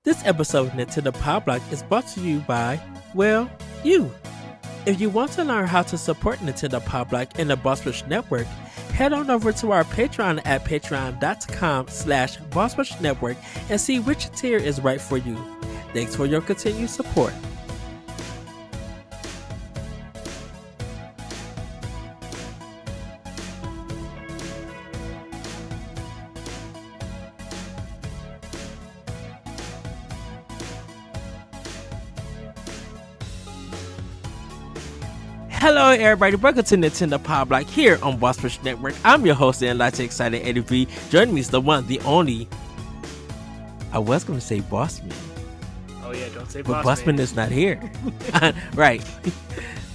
This episode of Nintendo Pow Block is brought to you by, well, you. If you want to learn how to support Nintendo Pow Block and the Boss Rush Network, head on over to our Patreon at patreon.com/Boss Rush Network and see which tier is right for you. Thanks for your continued support. Hello everybody, welcome to Nintendo Pow Block here on Boss Rush Network. I'm your host and Latte Excited Eddie V. Joining me is the one, the only, I was going to say Bossman. Oh yeah, don't say but Bossman. Bossman is not here. Right.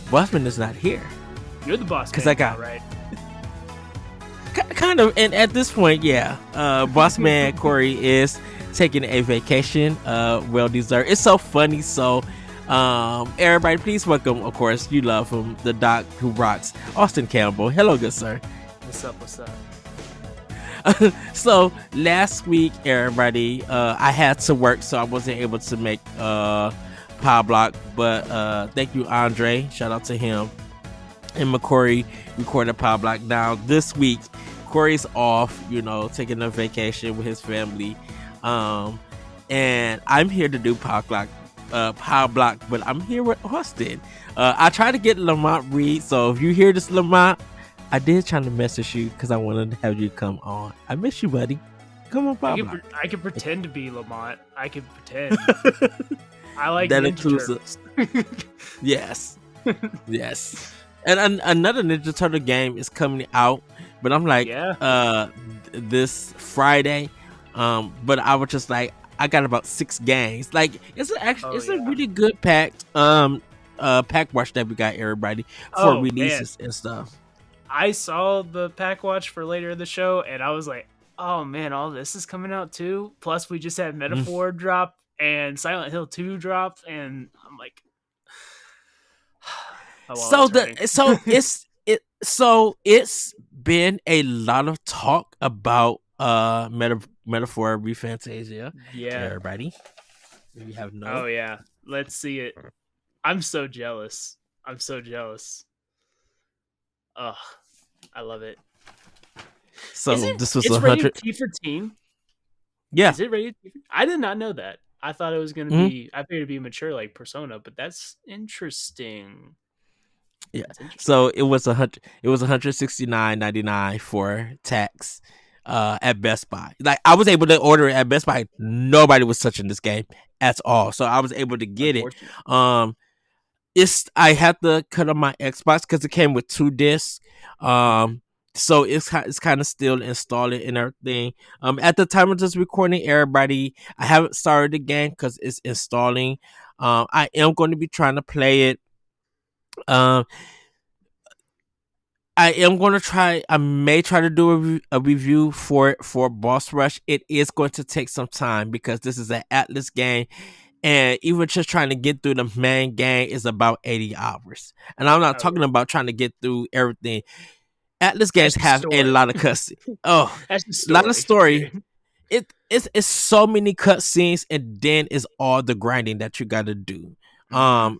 Bossman is not here. You're the boss. Because I got, right? Kind of, and at this point, yeah, Bossman Corey is taking a vacation, well deserved. It's so funny, so everybody, please welcome, of course, you love him, the doc who rocks, Austin Campbell. Hello, good sir. What's up? So last week, everybody, I had to work, so I wasn't able to make Pow Block, but thank you, Andre. Shout out to him. And McCory recorded Pow Block. Now this week, Corey's off, taking a vacation with his family, and I'm here to do Pow Block. But I'm here with Austin. I tried to get Lamont Reed, so if you hear this, Lamont, I did try to message you because I wanted to have you come on. I miss you, buddy. Come on, Pow Block. I can pretend to be Lamont. I can pretend. I like that Ninja includes yes. And another Ninja Turtle game is coming out, but I'm like, this Friday. But I was just like, I got about 6 games. Like, it's a really good packed pack watch that we got, everybody, for releases and stuff. I saw the pack watch for later in the show, and I was like, oh man, all this is coming out too. Plus, we just had Metaphor drop and Silent Hill 2 drop, and I'm like, it's been a lot of talk about Metaphor ReFantasia. Yeah, everybody. We have no. Oh yeah, let's see it. I'm so jealous. Oh, I love it. So this was it's 100 rated T for teen. Yeah, is it rated? I did not know that. I thought it was going to be. I figured it'd be mature like Persona, but that's interesting. Yeah. So it was $169.99 for tax at Best Buy. Like, I was able to order it at Best Buy. Nobody was touching this game at all, so I was able to get it. I had to cut on my Xbox because it came with 2 discs. So it's kind of still installing and everything. At the time of this recording, everybody, I haven't started the game because it's installing. I am going to be trying to play it. I am going to try. I may try to do a review for Boss Rush. It is going to take some time because this is an Atlas game, and even just trying to get through the main game is about 80 hours. And I'm not talking about trying to get through everything. Atlas games have a lot of cutscenes. Oh, a lot of story. It's so many cutscenes, and then it's all the grinding that you got to do.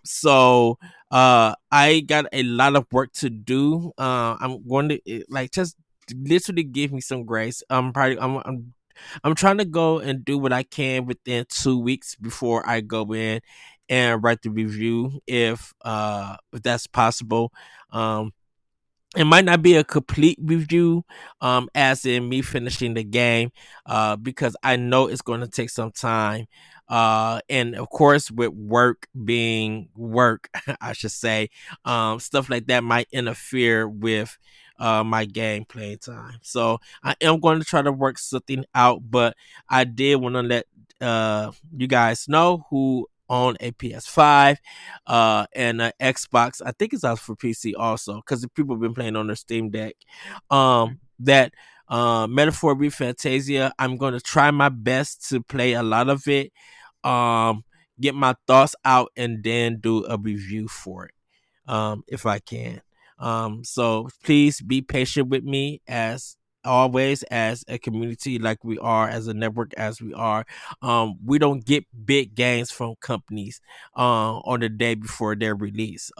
So I got a lot of work to do. I'm going to just literally give me some grace. I'm trying to go and do what I can within 2 weeks before I go in and write the review, if that's possible. It might not be a complete review, as in me finishing the game, because I know it's going to take some time. And of course, with work being work, I should say, stuff like that might interfere with my gameplay time. So I am going to try to work something out, but I did want to let you guys know who on a PS5 and an Xbox. I think it's out for PC also, because people have been playing on their Steam Deck. That Metaphor ReFantasia, I'm going to try my best to play a lot of it, get my thoughts out, and then do a review for it, if I can. So please be patient with me as always as a community like we are, as a network as we are, we don't get big games from companies on the day before their release.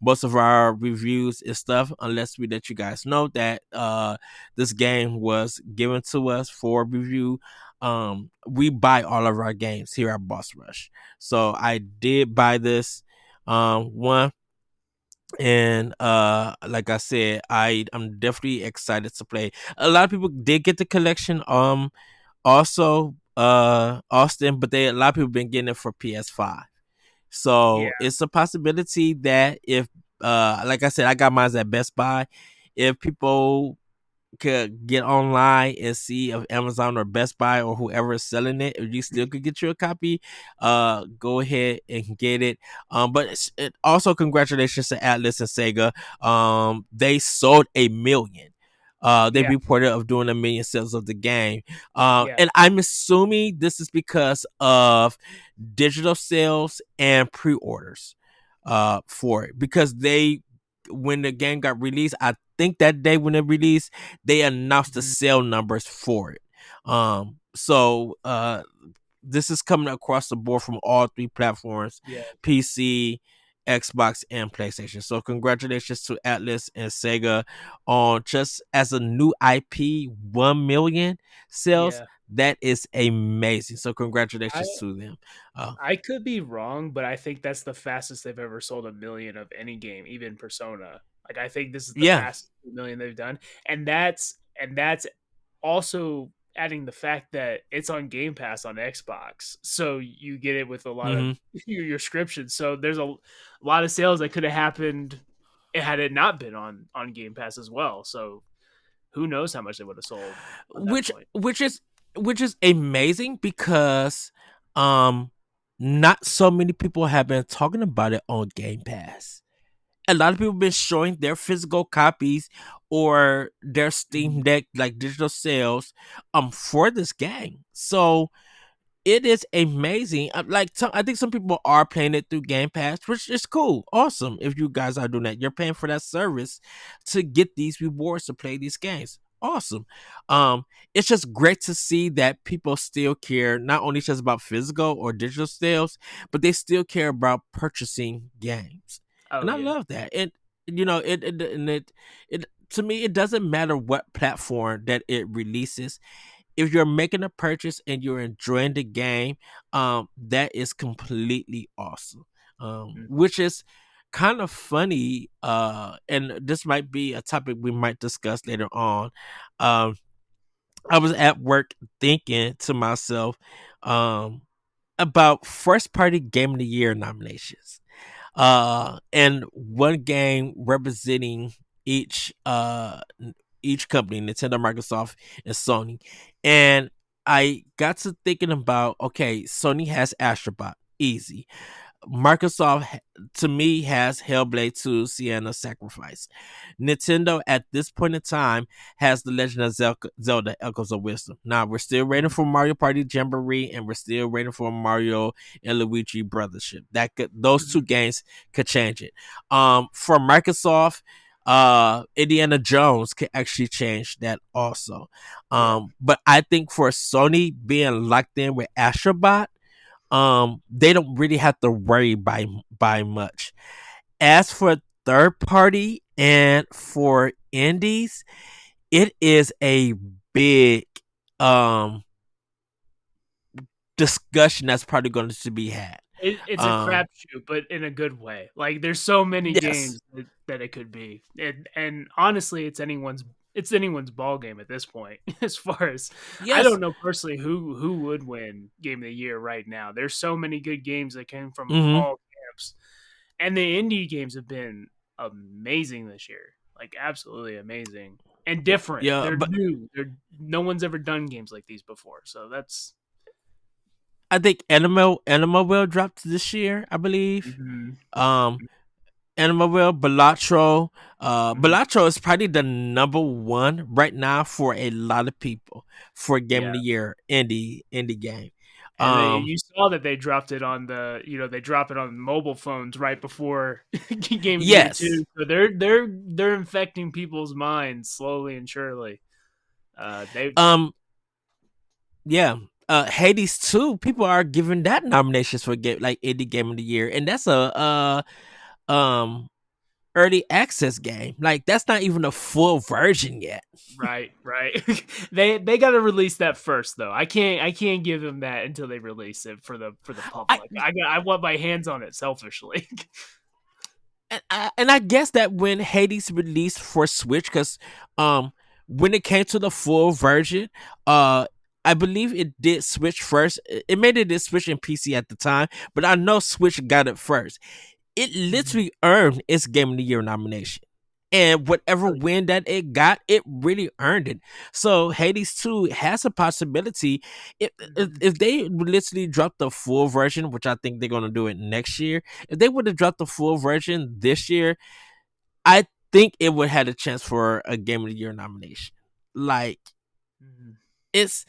Most of our reviews and stuff, unless we let you guys know that this game was given to us for review, we buy all of our games here at Boss Rush. So I did buy this one, and like I said, I'm definitely excited to play. A lot of people did get the collection also Austin, but a lot of people been getting it for PS5. Yeah, So it's a possibility that if like I said, I got mine at Best Buy. If people could get online and see if Amazon or Best Buy or whoever is selling it, if you still could get you a copy, go ahead and get it. But also congratulations to Atlas and Sega. They sold 1 million. They yeah, reported of doing 1 million sales of the game. yeah. And I'm assuming this is because of digital sales and pre-orders for it, because they, when the game got released, I think that day when it released, they announced the Mhm. sale numbers for it. So this is coming across the board from all three platforms: Yeah, PC, Xbox, and PlayStation. So congratulations to Atlas and Sega on, just as a new IP, 1 million sales. yeah. That is amazing. So I congratulations to them. Uh, I could be wrong, but I think that's the fastest they've ever sold 1 million of any game, even Persona. Like I think this is the yeah. fastest 1 million they've done, and that's also adding the fact that it's on Game Pass on Xbox, so you get it with a lot of Mm-hmm. your subscriptions. So there's a lot of sales that could have happened had it not been on Game Pass as well. So who knows how much they would have sold at that which point. which is which is amazing, because um not so many people have been talking about it on Game Pass. A lot of people been showing their physical copies or their Steam Mhm. Deck like digital sales for this game. So it is amazing. I think some people are playing it through Game Pass, which is cool, awesome. If you guys are doing that, you're paying for that service to get these rewards to play these games. Awesome. Um, it's just great to see that people still care, not only just about physical or digital sales, but they still care about purchasing games, Oh and I yeah. love that. It to me, it doesn't matter what platform that it releases. If you're making a purchase and you're enjoying the game, that is completely awesome. Mhm. Which is kind of funny, and this might be a topic we might discuss later on. Um, I was at work thinking to myself, um, about first party game of the year nominations, and one game representing each each company, Nintendo, Microsoft, and Sony. And I got to thinking about, okay, Sony has Astrobot, easy. Microsoft, to me, has Hellblade 2: Sienna Sacrifice. Nintendo at this point in time has The Legend of Zelda Echoes of Wisdom. Now we're still waiting Mhm. for Mario Party Jamboree, and we're still waiting for Mario and Luigi Brothership. Those two Mhm. games could change it. For Microsoft, Indiana Jones could actually change that also. Yeah. But I think for Sony being locked in with Astrobot, they don't really have to worry by much. As for third party and for indies, it is a big um discussion that's probably going to be had. It's a Um crapshoot, but in a good way. Like there's so many yes. games that it could be, and honestly, it's anyone's ball game at this point. As far as I Yes. don't know personally who would win game of the year right now. There's so many good games that came from Mhm. all camps, and the indie games have been amazing this year. Like absolutely amazing and different. Yeah, They're but new. They're no one's ever done games like these before. So that's I think Animal will drop this year, I believe. mhm, Um Animal, Balatro. mhm. Balatro is probably the number one right now for a lot of people for Game Yeah. of the Year indie game. And Um, you saw that they dropped it on they drop it on mobile phones right before Game of the Year yes, too. So they're infecting people's minds slowly and surely. They Um, yeah. Hades 2, people are giving that nominations for game like indie game of the year, and that's a um early access game. Like that's not even a full version yet. right. They got to release that first though. I can't give them that until they release it for the I public. I want my hands on it selfishly. and I guess that when Hades released for Switch, because um when it came to the full version, uh I believe it did Switch first. It made it did Switch and PC at the time, but I know Switch got it first. It Mhm. literally earned its Game of the Year nomination. And whatever Oh, win that it got, it really earned it. So Hades 2 has a possibility. mhm. If they literally drop the full version, which I think they're gonna do it next year, if they would have dropped the full version this year, I think it would have a chance for a Game of the Year nomination. Like Mhm. it's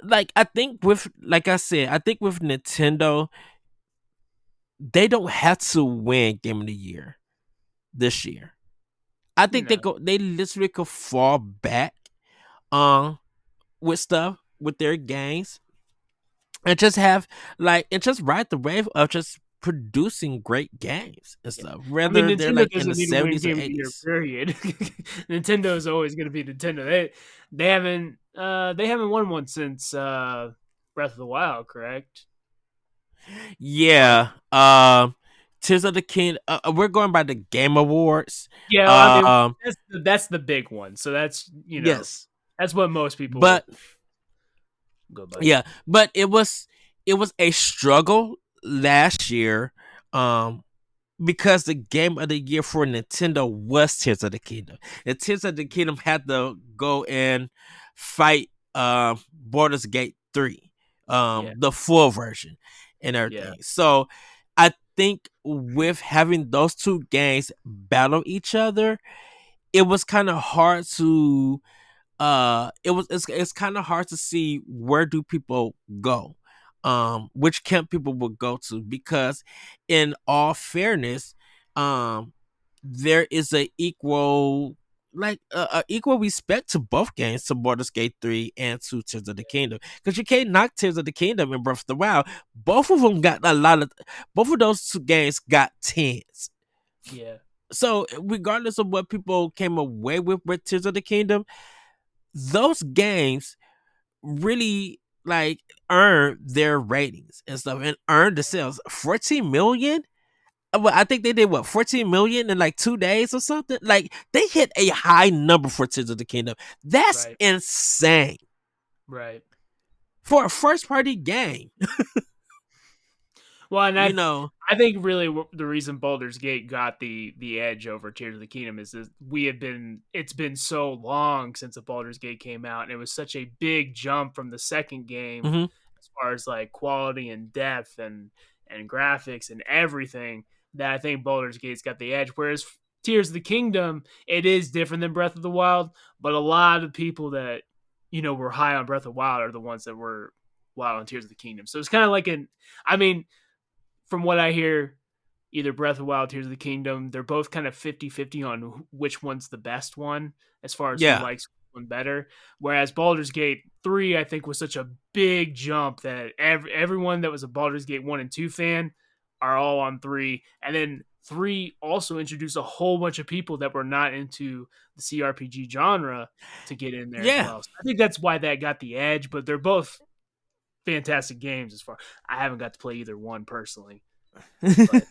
like I think with like I said, I think with Nintendo, they don't have to win Game of the Year this year. I think No. they literally could fall back um with stuff with their games and just have and just ride the wave of just producing great games and Yeah. stuff. I mean, Whether they're Nintendo like in doesn't the need to win 70s or Game of the Year, 80s. period. Nintendo is always going to be Nintendo. They haven't won one since Breath of the Wild, correct? Like, Yeah. Tears of the King, we're going by the Game Awards. yeah, I mean Um that's the big one. So that's yes. that's what most But people go by. yeah, but it was a struggle last year. Because the game of the year for Nintendo was Tears of the Kingdom. And Tears of the Kingdom had to go and fight Baldur's Gate 3, Yeah, the full version and yeah, everything. So I think with having those two games battle each other, it was kind of hard to it's kind of hard to see where do people go, which camp people would go to, because in all fairness, um there is a equal a equal respect to both games, to Baldur's Gate 3 and to Tears of the Kingdom, because you can't knock Tears of the Kingdom and Breath of the Wild. Both of them got a lot of both of those two games got tens. yeah. So regardless of what people came away with Tears of the Kingdom, those games really earned their ratings and stuff and earned the sales. 14 million. Well, I think they did what, 14 million in like 2 days or something. Like they hit a high number for Tears of the Kingdom. That's Right, insane right. for a first party game. Well, and You know. I think really the reason Baldur's Gate got the edge over Tears of the Kingdom is that it's been so long since the Baldur's Gate came out, and it was such a big jump from the second game Hmm. as far as like quality and depth and graphics and everything, that I think Baldur's Gate's got the edge. Whereas Tears of the Kingdom, it is different than Breath of the Wild, but a lot of people that were high on Breath of the Wild are the ones that were wild on Tears of the Kingdom. So it's kind of like I mean, from what I hear, either Breath of the Wild, Tears of the Kingdom, they're both kind of 50-50 on which one's the best one as far as who Yeah. likes one better. Whereas Baldur's Gate 3, I think, was such a big jump that everyone that was a Baldur's Gate 1 and 2 fan are all on 3. And then 3 also introduced a whole bunch of people that were not into the CRPG genre to get in there as Yeah. well. So I think that's why that got the edge, but they're both fantastic games as far. I haven't got to play either one personally, but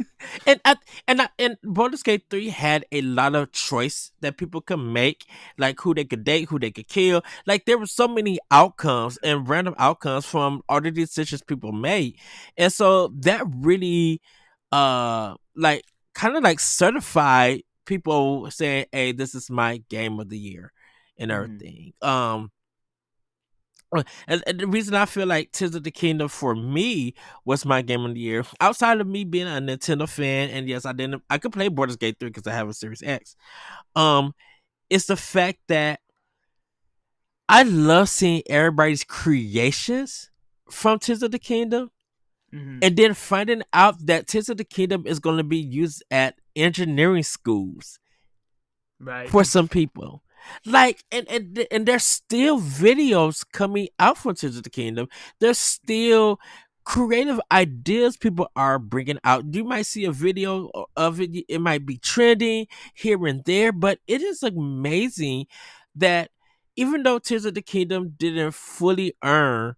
And Baldur's Gate 3 had a lot of choice that people could make, like who they could date, who they could kill. Like there were so many outcomes and random outcomes from all the decisions people made. And so that really like kind of like certified people saying, "Hey, this is my game of the year," and mhm, everything. And the reason I feel like Tears of the Kingdom for me was my game of the year, outside of me being a Nintendo fan, and yes, I could play Baldur's Gate 3 because I have a Series X. Um, it's the fact that I love seeing everybody's creations from Tears of the Kingdom, mhm, and then finding out that Tears of the Kingdom is going to be used at engineering schools right, for some people. Like, and there's still videos coming out from Tears of the Kingdom. There's still creative ideas people are bringing out. You might see a video of it. It might be trending here and there, but it is amazing that even though Tears of the Kingdom didn't fully earn,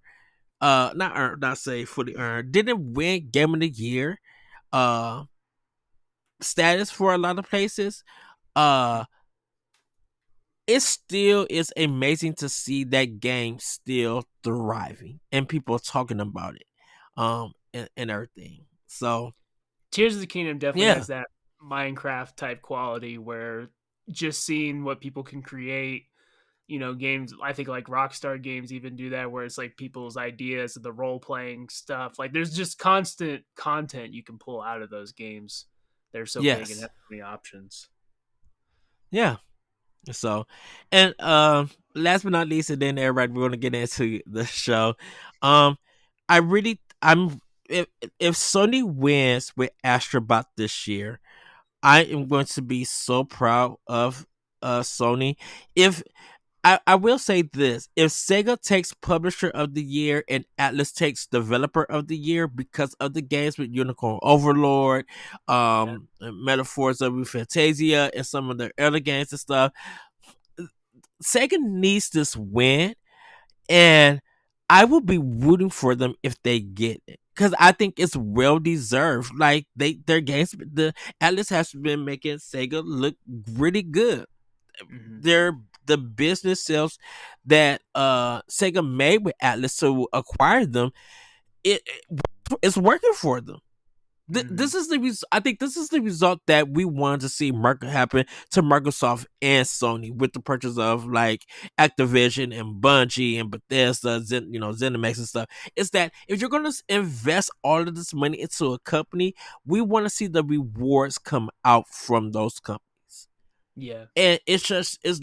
not say fully earn, didn't win Game of the Year, uh, status for a lot of places, uh it still is amazing to see that game still thriving and people talking about it, and everything. So Tears of the Kingdom definitely yeah, has that Minecraft type quality where just seeing what people can create, games, I think like Rockstar games even do that, where it's like people's ideas of the role playing stuff. Like there's just constant content you can pull out of those games. They're so big and yes, have so many options. yeah. So, and last but not least, and then everybody we're gonna get into the show. Um, I'm if Sony wins with Astrobot this year, I am going to be so proud of Sony. If I will say this: if Sega takes Publisher of the Year and Atlas takes Developer of the Year because of the games with Unicorn Overlord, Yeah. Metaphors of Fantasia, and some of their other games and stuff, Sega needs this win, and I will be rooting for them if they get it because I think it's well deserved. Like their games, the Atlas has been making Sega look really good. Hmm. Their the business sales that Sega made with Atlas to acquire them, it's working for them. Hmm. This is I think this is the result that we wanted to see happen to Microsoft and Sony with the purchase of like Activision and Bungie and Bethesda, ZeniMax and stuff. Is that if you're going to invest all of this money into a company, we want to see the rewards come out from those companies. Yeah. And it's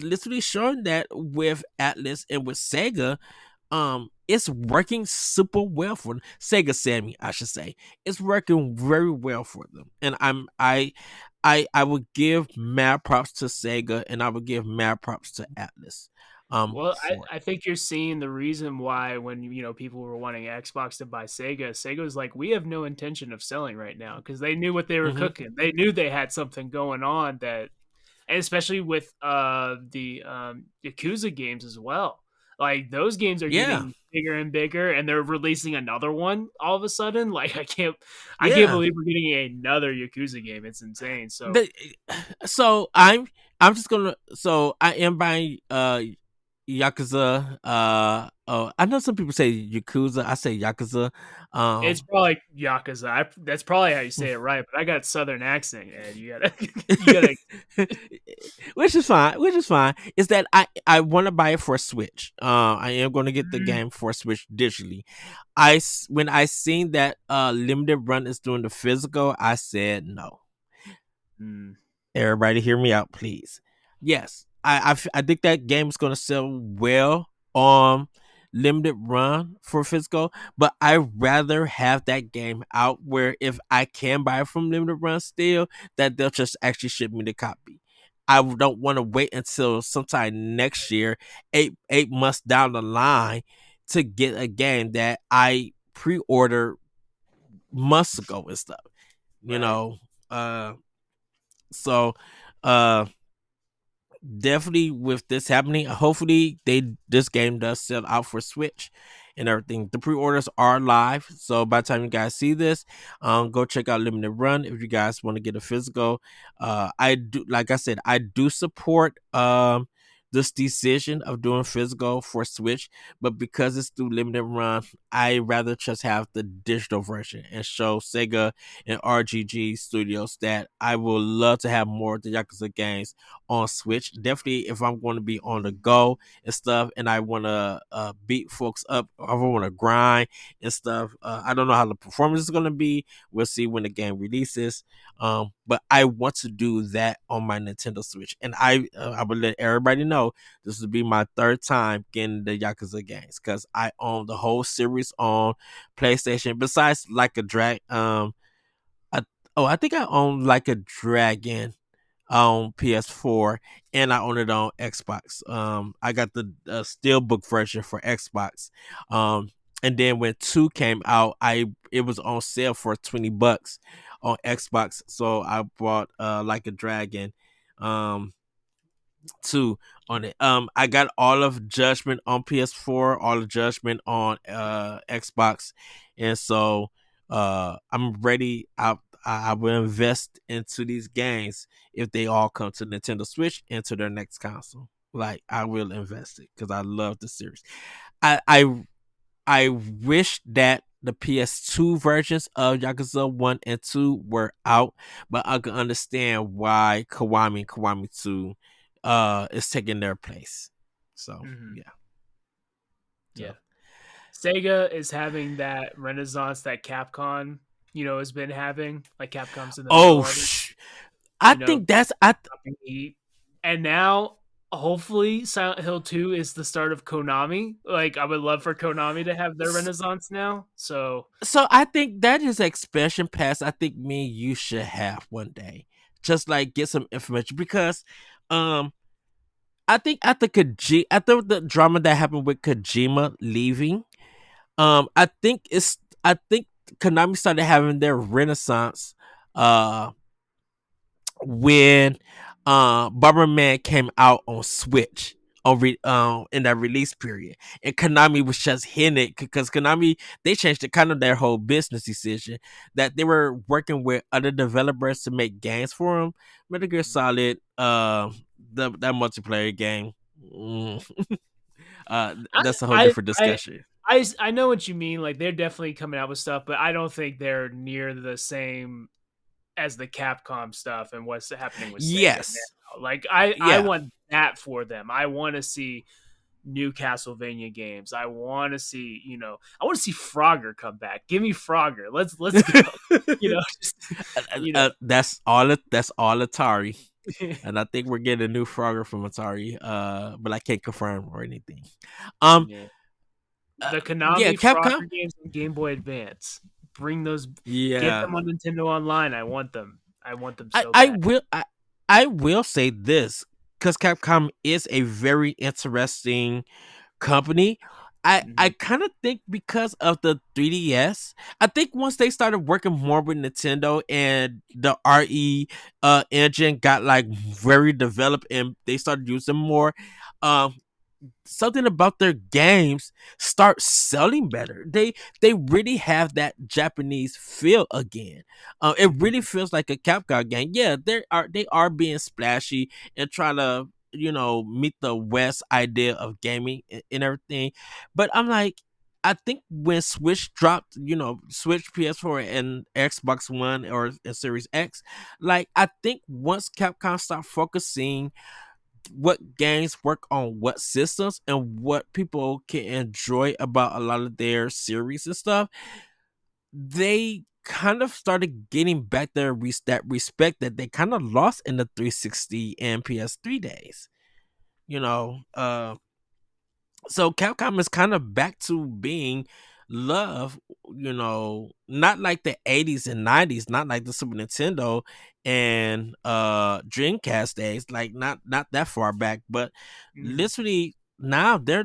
literally showing that with Atlas and with Sega, it's working super well for them. Sega Sammy, I should say. It's working very well for them. And I would give mad props to Sega and I would give mad props to Atlas Well, for it. I think you're seeing the reason why when people were wanting Xbox to buy Sega, Sega was like, we have no intention of selling right now because they knew what they were Hmm. cooking. They knew they had something going on that, and especially with the Yakuza games as well. Like those games are Yeah. getting bigger and bigger, and they're releasing another one all of a sudden. Like I can't Yeah. believe we're getting another Yakuza game. It's insane. So The, so I'm just gonna so I am buying Yakuza. Oh, I know some people say Yakuza. I say Yakuza. it's Um, probably like Yakuza. That's probably how you say it right. But I got Southern accent, and you gotta you gotta. which is fine. Which is fine. Is that I want to buy it for a Switch. I am going to get the game for a Switch digitally. When I seen that limited run is doing the physical, I said no. Mm, Everybody, hear me out, please. Yes, I think that game is going to sell well on limited run for physical, but I rather have that game out where if I can buy it from limited run still, that they'll just actually ship me the copy. I don't want to wait until sometime next year, eight months down the line, to get a game that I pre-ordered months ago and stuff. You right. know, uh, so uh definitely with this happening, hopefully this game does sell out for Switch and everything. The pre-orders are live, so by the time you guys see this, go check out Limited Run if you guys want to get a physical. I do, like I said, I do support this decision of doing physical for Switch, but because it's through Limited Run, I rather just have the digital version and show Sega and RGG Studios that I will love to have more of the Yakuza games on Switch. Definitely, if I'm going to be on the go and stuff, and I want to beat folks up, or I want to grind and stuff. I don't know how the performance is going to be. We'll see when the game releases. But I want to do that on my Nintendo Switch, and I would let everybody know this would be my third time getting the Yakuza games because I own the whole series on PlayStation. Besides, like a drag, I think I own like a dragon on PS4, and I own it on Xbox. I got the steelbook version for Xbox. Um, and then when two came out, I it was on sale for $20 on Xbox, so I bought Like a Dragon. Um, 2 on it. I got all of Judgment on PS4, all of Judgment on Xbox, and so I'm ready. I will invest into these games if they all come to Nintendo Switch and to their next console. Like I will invest it because I love the series. I I I wish that the PS2 versions of Yakuza 1 and 2 were out, but I can understand why Kiwami 2 is taking their place. So Hmm. yeah. Yeah. So Sega is having that renaissance that Capcom, has been having. Like Capcom's in the oh middle of it, I you know, think that's I dropping heat. And now hopefully Silent Hill 2 is the start of Konami. Like I would love for Konami to have their renaissance now. So, so I think that is expansion pass. I think me and you should have one day. Just like get some information because um I think after the drama that happened with Kojima leaving, I think Konami started having their renaissance uh when Bomberman came out on Switch in that release period, and Konami was just hitting it because Konami they changed the kind of their whole business decision that they were working with other developers to make games for them. Metal Gear Solid, that multiplayer game, mm, I that's a whole I different I discussion. I know what you mean. Like they're definitely coming out with stuff, but I don't think they're near the same as the Capcom stuff and what's happening with Sega Yes, now. Like I yeah. want that for them. I want to see new Castlevania games. I want to see, I want to see Frogger come back. Give me Frogger. Let's go. Just you know. That's all Atari. And I think we're getting a new Frogger from Atari, but I can't confirm or anything. Um, Yeah. uh, The yeah, Konami Capcom. Frogger games on Game Boy Advance. Bring those. Get Yeah, them on Nintendo Online. I want them. I want them I so I bad. will I, I will say this because Capcom is a very interesting company. I Hmm. kind of think because of the 3DS, I think once they started working more with Nintendo and the RE engine got like very developed and they started using more, um something about their games start selling better. They really have that Japanese feel again. It really feels like a Capcom game. Yeah, they are being splashy and trying to meet the West idea of gaming and everything. But I'm like, I think when Switch dropped, Switch, PS4, and Xbox One or Series X, like I think once Capcom start focusing what games work on what systems and what people can enjoy about a lot of their series and stuff, they kind of started getting back that respect that they kind of lost in the 360 and PS3 days. You know, so Capcom is kind of back to being love, not like the 80s and 90s, not like the Super Nintendo and Dreamcast days, like not that far back, but Hmm. literally now they're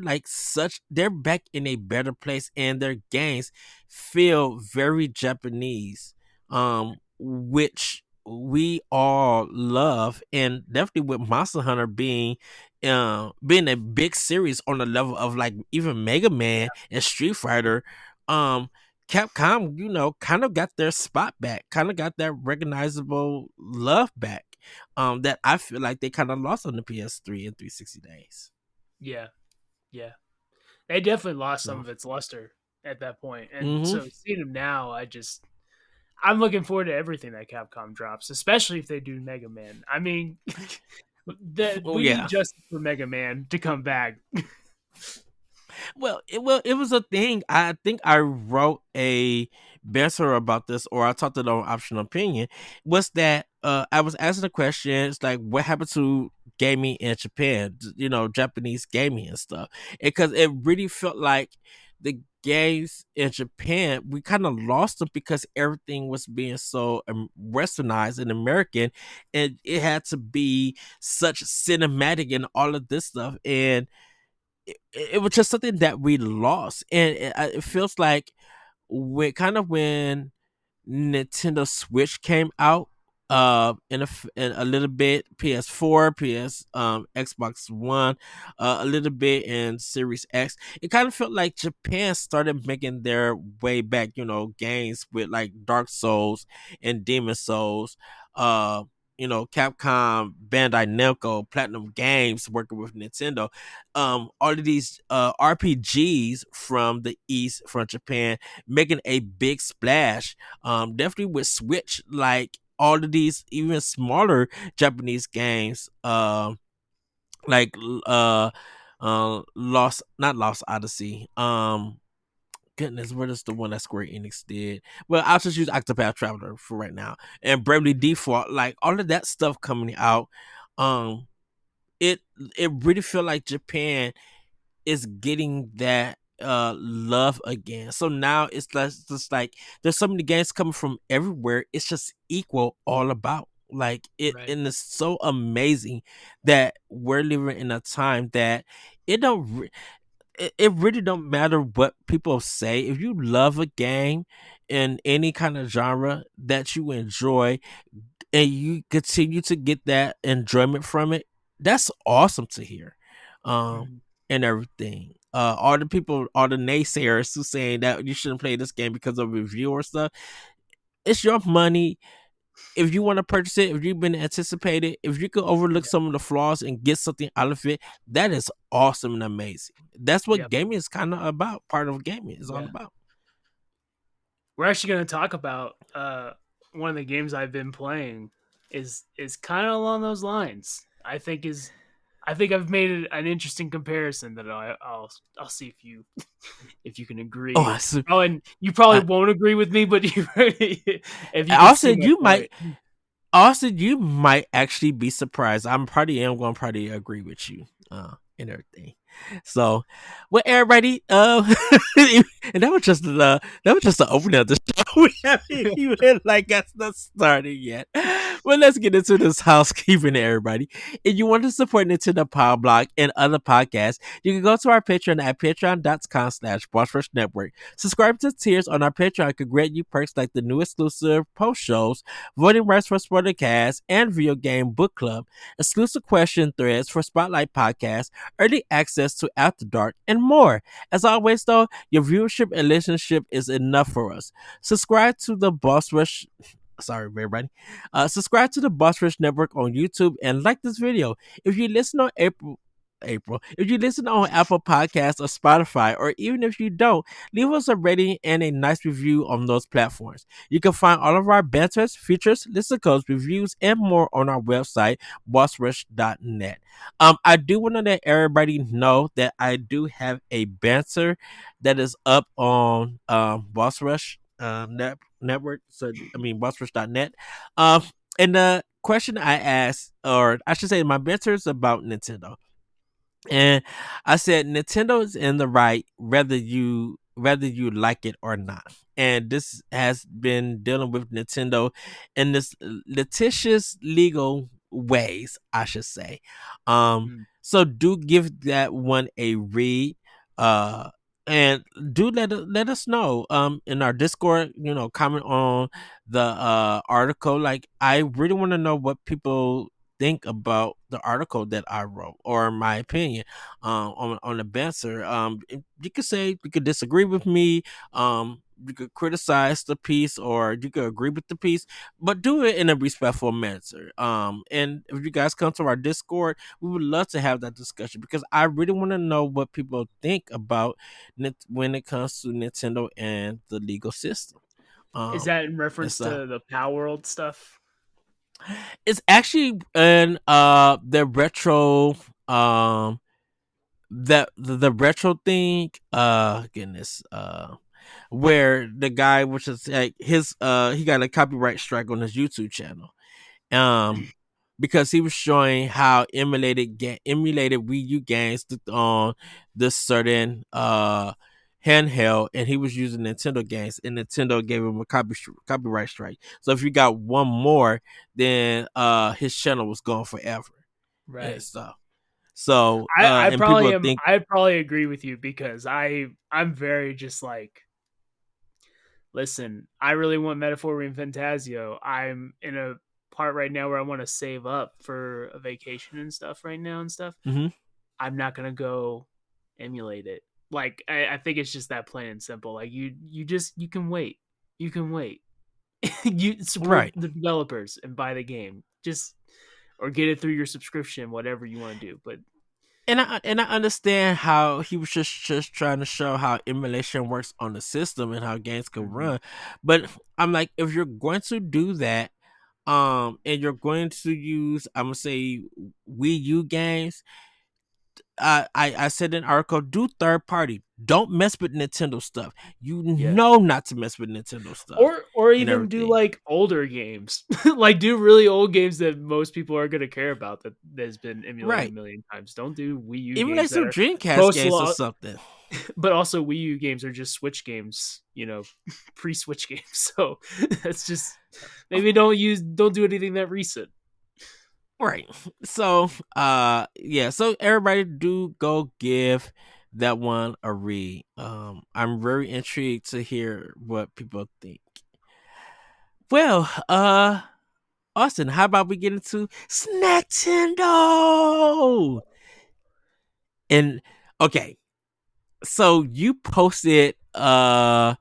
back in a better place and their games feel very Japanese, which we all love, and definitely with Monster Hunter being a big series on the level of like even Mega Man and Street Fighter, um, Capcom, kind of got their spot back, kind of got that recognizable love back. That I feel like they kind of lost on the PS3 and 360 days. Yeah. Yeah. They definitely lost some So, of its luster at that point. And mm-hmm. so seeing them now, I'm looking forward to everything that Capcom drops, especially if they do Mega Man. I mean, Oh we need yeah. justice for Mega Man to come back. It was a thing. I think I wrote a banter about this, or I talked it on Optional Opinion. Was that I was asking the question, it's like, what happened to gaming in Japan? Japanese gaming and stuff, because it really felt like the games in Japan, we kind of lost them because everything was being so westernized and American, and it had to be such cinematic and all of this stuff, and it was just something that we lost, and it feels like when Nintendo Switch came out, in a little bit PS4, Xbox One, a little bit in Series X. It kind of felt like Japan started making their way back, games with like Dark Souls and Demon Souls. Uh, Capcom, Bandai Namco, Platinum Games working with Nintendo. All of these RPGs from the East, from Japan, making a big splash. Definitely with Switch, like all of these even smaller Japanese games, like Lost, not Lost Odyssey. Goodness, what is the one that Square Enix did? Well, I'll just use Octopath Traveler for right now, and Bravely Default, like all of that stuff coming out. Um, it it really feel like Japan is getting that love again. So now it's just like there's so many games coming from everywhere. It's just equal all about. Like it, Right. and it's so amazing that we're living in a time that it don't re- it really don't matter what people say. If you love a game in any kind of genre that you enjoy, and you continue to get that enjoyment from it, that's awesome to hear. Mhm. And everything. All the naysayers who saying that you shouldn't play this game because of review or stuff, it's your money. If you want to purchase it, if you've been anticipated, if you can overlook Yeah. some of the flaws and get something out of it, that is awesome and amazing. That's what Yep. gaming is kind of about. Part of gaming is all Yeah. about. We're actually going to talk about one of the games I've been playing is kind of along those lines. I think I've made an interesting comparison that I'll see if you can Oh, agree. Oh, and you probably I, won't agree with me, but if you can see Austin, my point. You might actually be surprised. I'm probably am going to probably agree with you, and everything. So, well, everybody, and that was just the opening of the show. We haven't even like got not started yet. Well, let's get into this housekeeping, everybody. If you want to support Nintendo Power Block and other podcasts, you can go to our Patreon at patreon.com/Boss Network. Subscribe to tiers on our Patreon could grant you perks like the new exclusive post shows, voting rights for Spoilercast and Video Game Book Club, exclusive question threads for Spotlight Podcast, early access to After Dark, and more. As always, though, your viewership and listenership is enough for us. Subscribe to the Boss Rush. Sorry, everybody. Subscribe to the Boss Rush Network on YouTube and like this video. If you listen on if you listen on Apple Podcasts or Spotify, or even if you don't, leave us a rating and a nice review on those platforms. You can find all of our banters, features, listen codes, reviews, and more on our website, bossrush.net. I do want to let everybody know that I do have a banter that is up on Boss Rush network. So I mean bossrush.net. And the question I asked, or I should say, my banter is about Nintendo. And I said Nintendo is in the right whether you like it or not. And this has been dealing with Nintendo in this litigious legal ways, I should say. Mhm. So do give that one a read. Uh and do let us know in our Discord, comment on the article. Like I really want to know what people think about the article that I wrote, or my opinion on the banter. You could disagree with me. You could criticize the piece, or you could agree with the piece, but do it in a respectful manner. And if you guys come to our Discord, we would love to have that discussion, because I really want to know what people think about when it comes to Nintendo and the legal system. Is Um, that in and reference stuff. to the Power World stuff? It's actually in the retro the retro thing, goodness, where the guy, which is like his he got a copyright strike on his YouTube channel. Um because he was showing how emulated Wii U games on this certain handheld, and he was using Nintendo games, and Nintendo gave him a copyright strike. So if you got one more, then his channel was gone forever and Right. stuff. So I and probably people am. think, I probably agree with you because I'm very just like, listen, I really want Metaphor and Fantasio. I'm in a part right now where I want to save up for a vacation and stuff right now and stuff. mhm, I'm not gonna go emulate it. Like I think it's just that plain and simple. Like you can wait. You can wait. You support right. the developers and buy the game. Just or get it through your subscription, whatever you want to do. But And I understand how he was just trying to show how emulation works on the system and how games can mhm, run. But I'm like, if you're going to do that, and you're going to use, I'm gonna say, Wii U games, I said in an article, do third party. Don't mess with Nintendo stuff. You yeah. know not to mess with Nintendo stuff Or and even do everything. like older games. Like do really old games that most people are gonna care about that has been emulated a Right. million times. Don't do Wii U Even like games that some are Dreamcast most games or lo- something. but also Wii U games are just Switch games, pre-Switch games. So that's just maybe don't do anything that recent. Right. So yeah, so everybody do go give that one a read. I'm very intrigued to hear what people think. Well, Austin, how about we get into Snacktendo? And okay, so you posted a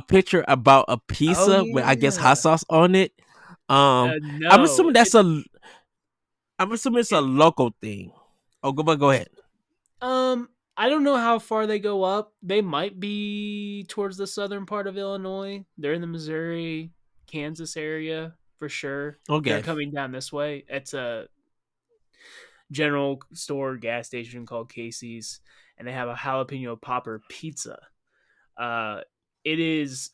picture about a Oh pizza with, I guess, hot yeah. sauce on it. I'm No, assuming I'm assuming it's a it local thing. Oh, go ahead. I don't know how far they go up. They might be towards the southern part of Illinois. They're in the Missouri, Kansas area for sure. They're Okay. coming down this way. It's a general store gas station called Casey's, and they have a jalapeno popper pizza. Uh, it is,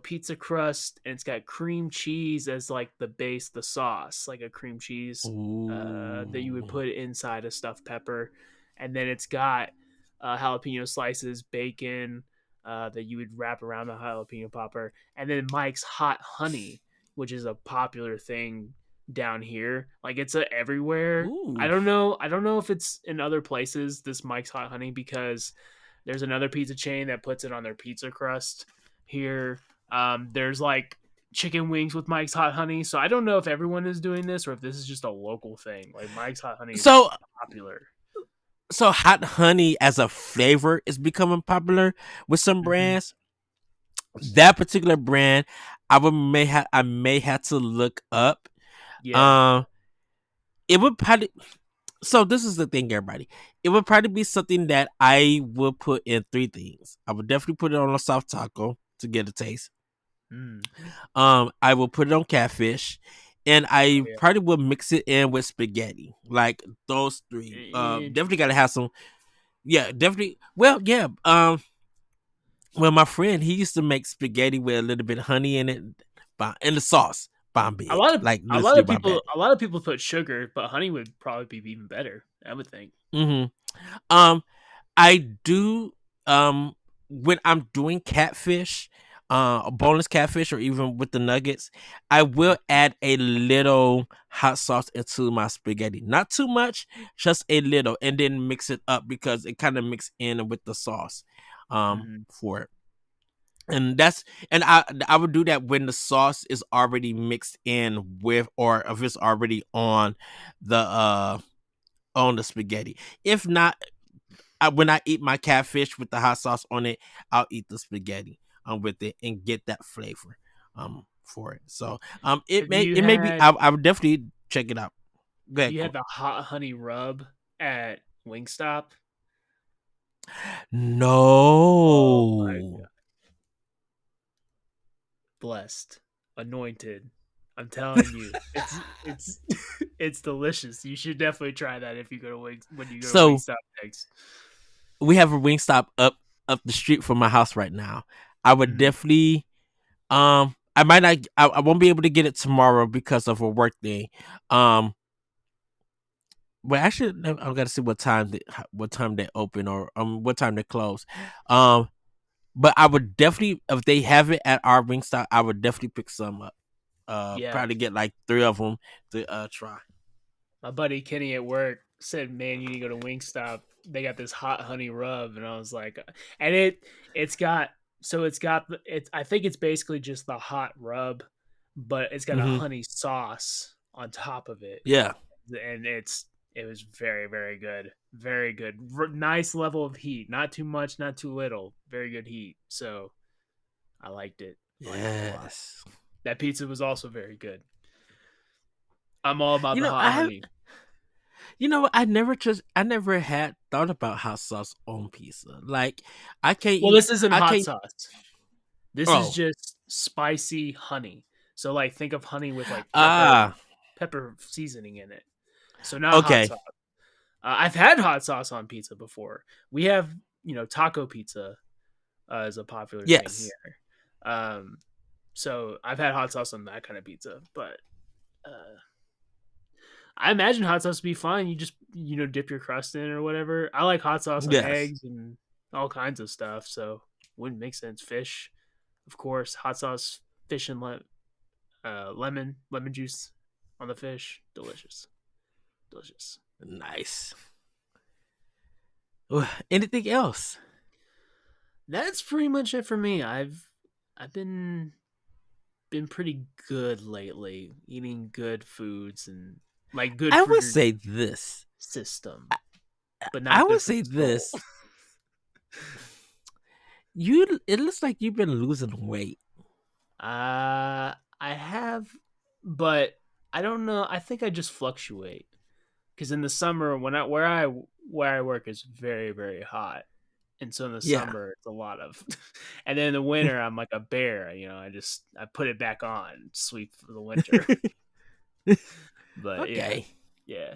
pizza crust, and it's got cream cheese as like the base, the sauce, like a cream cheese that you would Ooh. put inside a stuffed pepper, and then it's got jalapeno slices, bacon that you would wrap around the jalapeno popper, and then Mike's hot honey, which is a popular thing down here. Like it's everywhere. I Ooh. don't know. I don't know if it's in other places. This Mike's hot honey because there's another pizza chain that puts it on their pizza crust here. There's like chicken wings with Mike's Hot Honey. So I don't know if everyone is doing this or if this is just a local thing. Like Mike's Hot Honey is So popular. hot honey as a flavor is becoming popular with some Hmm. brands. That particular brand, I may have to look up. Yeah. Um, it would probably, so this is the thing, everybody. It would probably be something that I would put in three things. I would definitely put it on a soft taco to get a taste. Mm. I will put it on catfish, and Oh I yeah. probably will mix it in with spaghetti. Like those three. Definitely gotta Interesting. have some. Yeah, definitely. Well, yeah. Well, my friend, he used to make spaghetti with a little bit of honey in it, and the sauce. Bomb A big, lot of like a lot literally of bomb people big. a lot of people put sugar, but honey would probably be even better. I would think. Hmm. Um, I do when I'm doing catfish, boneless catfish, or even with the nuggets, I will add a little hot sauce into my spaghetti. Not too much, just a little, and then mix it up because it kind of mix in with the sauce Mm-hmm. for it. And that's and I would do that when the sauce is already mixed in with, or if it's already on the spaghetti. If not, when I eat my catfish with the hot sauce on it, I'll eat the spaghetti with it and get that flavor for it. So Have you it may be, had I would definitely check it out. Go have ahead, you had Cool. the hot honey rub at Wingstop? Oh my No. blessed, anointed. I'm telling you, it's it's delicious. You should definitely try that if you go to Wings when you go to So Wingstop next. we have a wing stop up the street from my house right now. I would Mhm. definitely I might not, I won't be able to get it tomorrow because of a work day. Um well, actually, I've got to see what time they open, or what time they close. But I would definitely, if they have it at our Wingstop, I would definitely pick some up. Yeah, Probably get like 3 of them to try. my buddy Kenny at work said, "Man, you need to go to Wingstop. They got this hot honey rub," and I was like, and it's got it's got it's I think it's basically just the hot rub, but it's got a Hmm. honey sauce on top of it, Yeah. and it was very good, very good, nice level of heat, not too much, not too little, very good heat. So I liked it. I liked it a lot. Yes. That pizza was also very good. I'm all about You the know, hot honey. I never had thought about hot sauce on pizza. Like, Well, this isn't I hot can't. sauce. This is Oh, just spicy honey. So like think of honey with like ah, pepper seasoning in it. So not hot okay, sauce. I've had hot sauce on pizza before. We have, taco pizza is a popular thing yes, here. Um, so I've had hot sauce on that kind of pizza, but uh, I imagine hot sauce would be fine. You just dip your crust in or whatever. I like hot sauce on yes, eggs and all kinds of stuff. So wouldn't make sense. Fish, of course, hot sauce, fish and lemon juice on the fish, delicious, delicious. nice. Anything else? That's pretty much it for me. I've been pretty good lately, eating good foods and like good I for would your say this. system, but I not would good for say the soul. this. You. It looks like you've been losing weight. I have, but I don't know. I think I just fluctuate because in the summer when where I work is very hot, and so in the Yeah. summer it's a lot of, and then in the winter I'm like a bear. I put it back on, sweep for the winter. But yeah, Okay. yeah.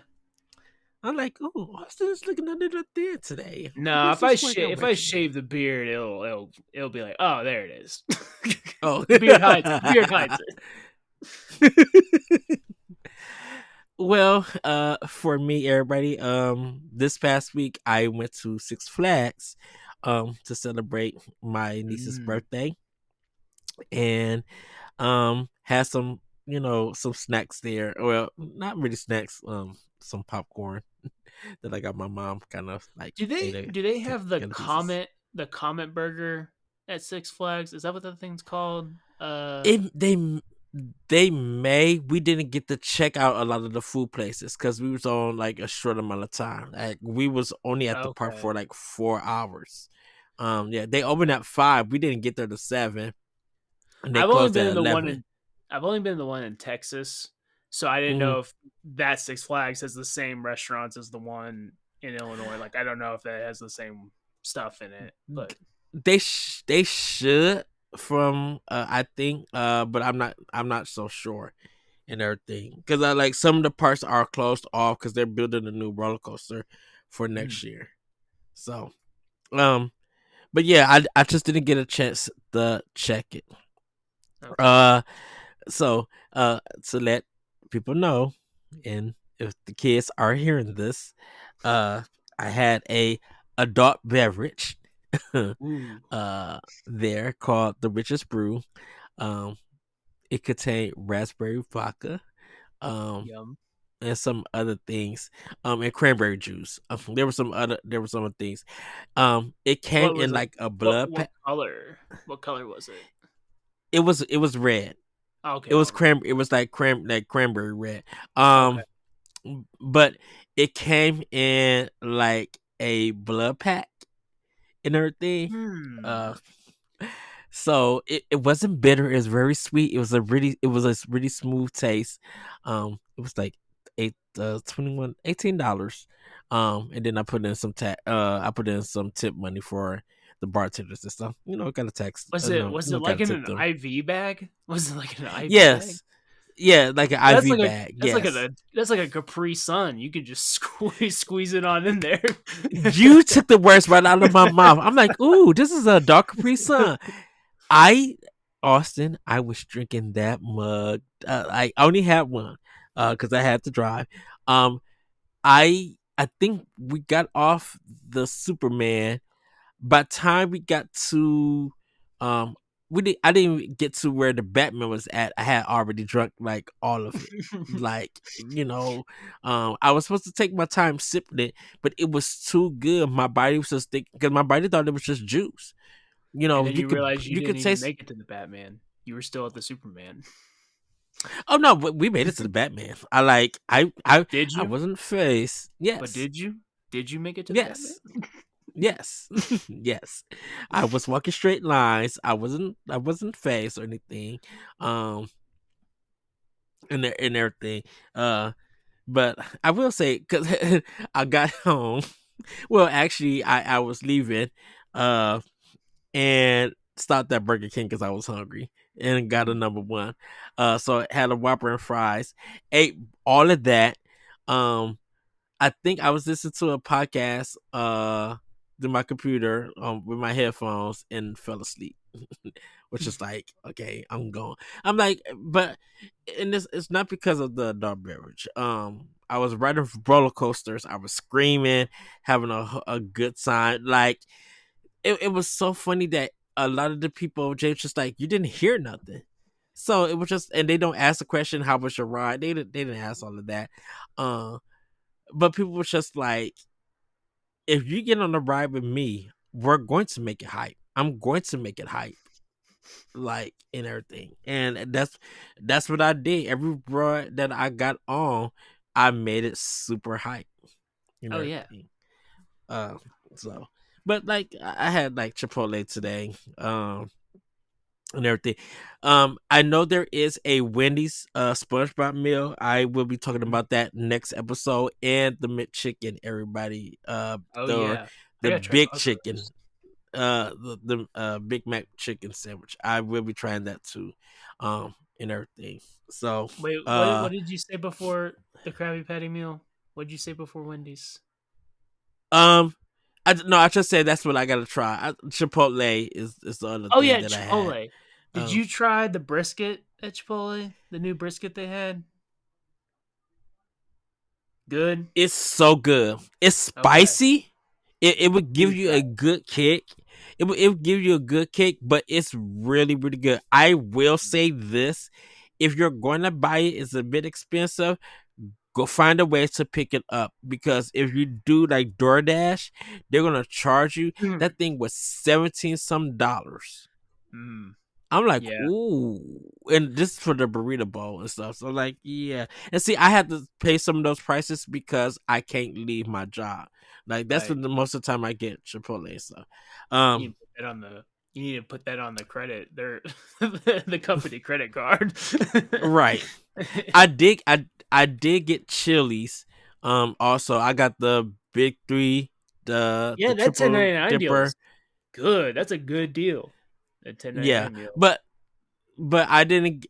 I'm like, oh, Austin's looking a little thin today. I No, guess he's working if I regularly. shave the beard, it'll be like, oh, there it is. Oh. The beard hides it. The beard hides it. Well, for me, everybody, this past week I went to Six Flags, to celebrate my niece's Mm. birthday, and had some, some snacks there. Well, not really snacks, some popcorn that I got my mom kind of like ate Do they took have together pieces. the Comet Burger at Six Flags? Is that what that thing's called? It they may we didn't get to check out a lot of the food places because we was on like a short amount of time. Like we was only at the park Okay. for like 4 hours. Yeah, they opened at 5. We didn't get there to 7, and they I've only closed been at in the one 11. in I've only been in the one in Texas, so I didn't Mm. know if that Six Flags has the same restaurants as the one in Illinois. Like I don't know if that has the same stuff in it, but They should from I think but I'm not so sure and everything because I like some of the parts are closed off because they're building a new roller coaster for mm, next year. So um but yeah, I just didn't get a chance to check it. okay. Uh, so to let people know, and if the kids are hearing this, uh, I had a adult beverage, Ooh, there called the Richest Brew. Um, it contained raspberry vodka, um, yum. and some other things, and cranberry juice. There were some other things. It came What was in it? like a blood What pack. color? What color was it? It was red. Okay, okay, It was like cranberry red. okay. Um, but it came in like a blood pack and everything. Hmm. Uh, so it wasn't bitter. It was very sweet. It was a really smooth taste. It was like eight 21 $18. And then I put in some tip money for the bartenders and stuff. Got a tax. Was it Got like to in tip an them. IV bag? Was it like an IV bag? Yes, yeah, like an That's IV like a bag. Yes. that's like a Capri Sun. You could just squeeze it on in there. You took the words right out of my mouth. I'm like, ooh, this is a dark Capri Sun. I Austin, I was drinking that mug. I only had one, because I had to drive. Um, I think we got off the Superman. By the time we got to um I didn't even get to where the Batman was at. I had already drunk like all of it. Like, I was supposed to take my time sipping it, but it was too good. My body was just thinking, because my body thought it was just juice. And then You you could realize you you didn't could even taste. make it to the Batman. You were still at the Superman. Oh no, we made it to the Batman. Did I you? wasn't phased. But Yes. did you? Did you make it to the Batman? Yes. Yes. Yes. I was walking straight lines. I wasn't phased or anything. Um and everything. Uh but I will say, cuz I got home. Well, actually I was leaving uh and stopped at Burger King cuz I was hungry and got a Mm. number 1. So I had a Whopper and fries. Ate all of that. Um I think I was listening to a podcast through my computer with my headphones and fell asleep. Which is like, okay, I'm gone. I'm like, but and this it's not because of the adult beverage. I was riding roller coasters. I was screaming, having a good time. Like it was so funny that a lot of the people, James, just like, you didn't hear nothing. So it was just, and they don't ask the question, how was your ride? They didn't ask all of that. Uh, but people were just like, if you get on a ride with me, we're going to make it hype. I'm going to make it hype, like, and everything. And that's what I did. Every ride that I got on, I made it super hype and Oh yeah. everything. Uh, so, but like I had like Chipotle today. And everything. I know there is a Wendy's SpongeBob meal. I will be talking Mm. about that next episode, and the McChicken. Everybody, Oh the yeah. I the gotta try big both of those. chicken, the Big Mac chicken sandwich. I will be trying that too, and everything. So, Wait, what did you say before the Krabby Patty meal? What did you say before Wendy's? um, no, I just said that's what I gotta try. Chipotle is the other Oh thing yeah, that I had. Chipotle. Did Um, you try the brisket at Chipotle? The new brisket they had? Good? It's so good. It's Okay. spicy. It would Need give to you try a it. good kick. It would give you a good kick, but it's really really good. I will say this: if you're going to buy it, it's a bit expensive. Go find a way to pick it up, because if you do like DoorDash, they're gonna charge you. Mm. That thing was 17 some dollars. Mm. I'm like, Yeah. ooh, and this is for the burrito bowl and stuff. So like, yeah, and see, I had to pay some of those prices because I can't leave my job. Like that's Right. when the most of the time I get Chipotle stuff. You need Um, to put that on the you need to put that on the credit. Their the company credit card. right. I did get Chili's. Also I got the big three, Yeah, the that triple 10.99 deal dipper. is good. That's a good deal. That Yeah, 10.99 meal. but I didn't.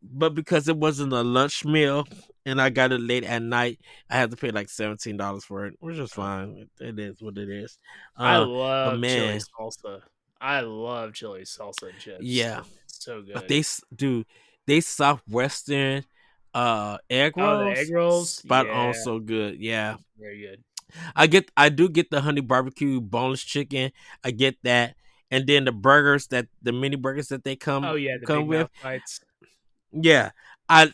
But because it wasn't a lunch meal and I got it late at night, I had to pay like $17 for it, which is Oh, fine. It is what it is. I But love chili man, salsa. I love chili salsa and chips. yeah, It's so but good. do they Southwestern egg Oh, the egg rolls rolls? spot on, Yeah, so good. Yeah, very good. I do get the honey barbecue boneless chicken. I get that, and then the burgers, that the mini burgers that they Oh yeah, the come Big with. Mouth bites. Yeah, I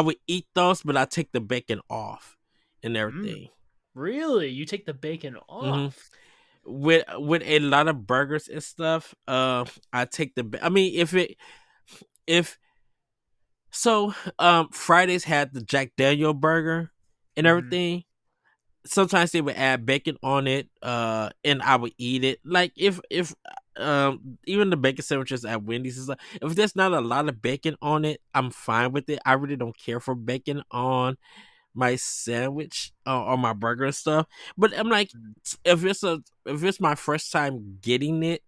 would eat those, but I take the bacon off and Mm, everything. really? You take the bacon hmm off? With a lot of burgers and stuff, I take I mean, if so, Fridays had the Jack Daniel burger and Hmm. everything. Sometimes they would add bacon on it, and I would eat it. Like if even the bacon sandwiches at Wendy's is like, if there's not a lot of bacon on it, I'm fine with it. I really don't care for bacon on my sandwich or my burger and stuff. But I'm like, if it's my first time getting it,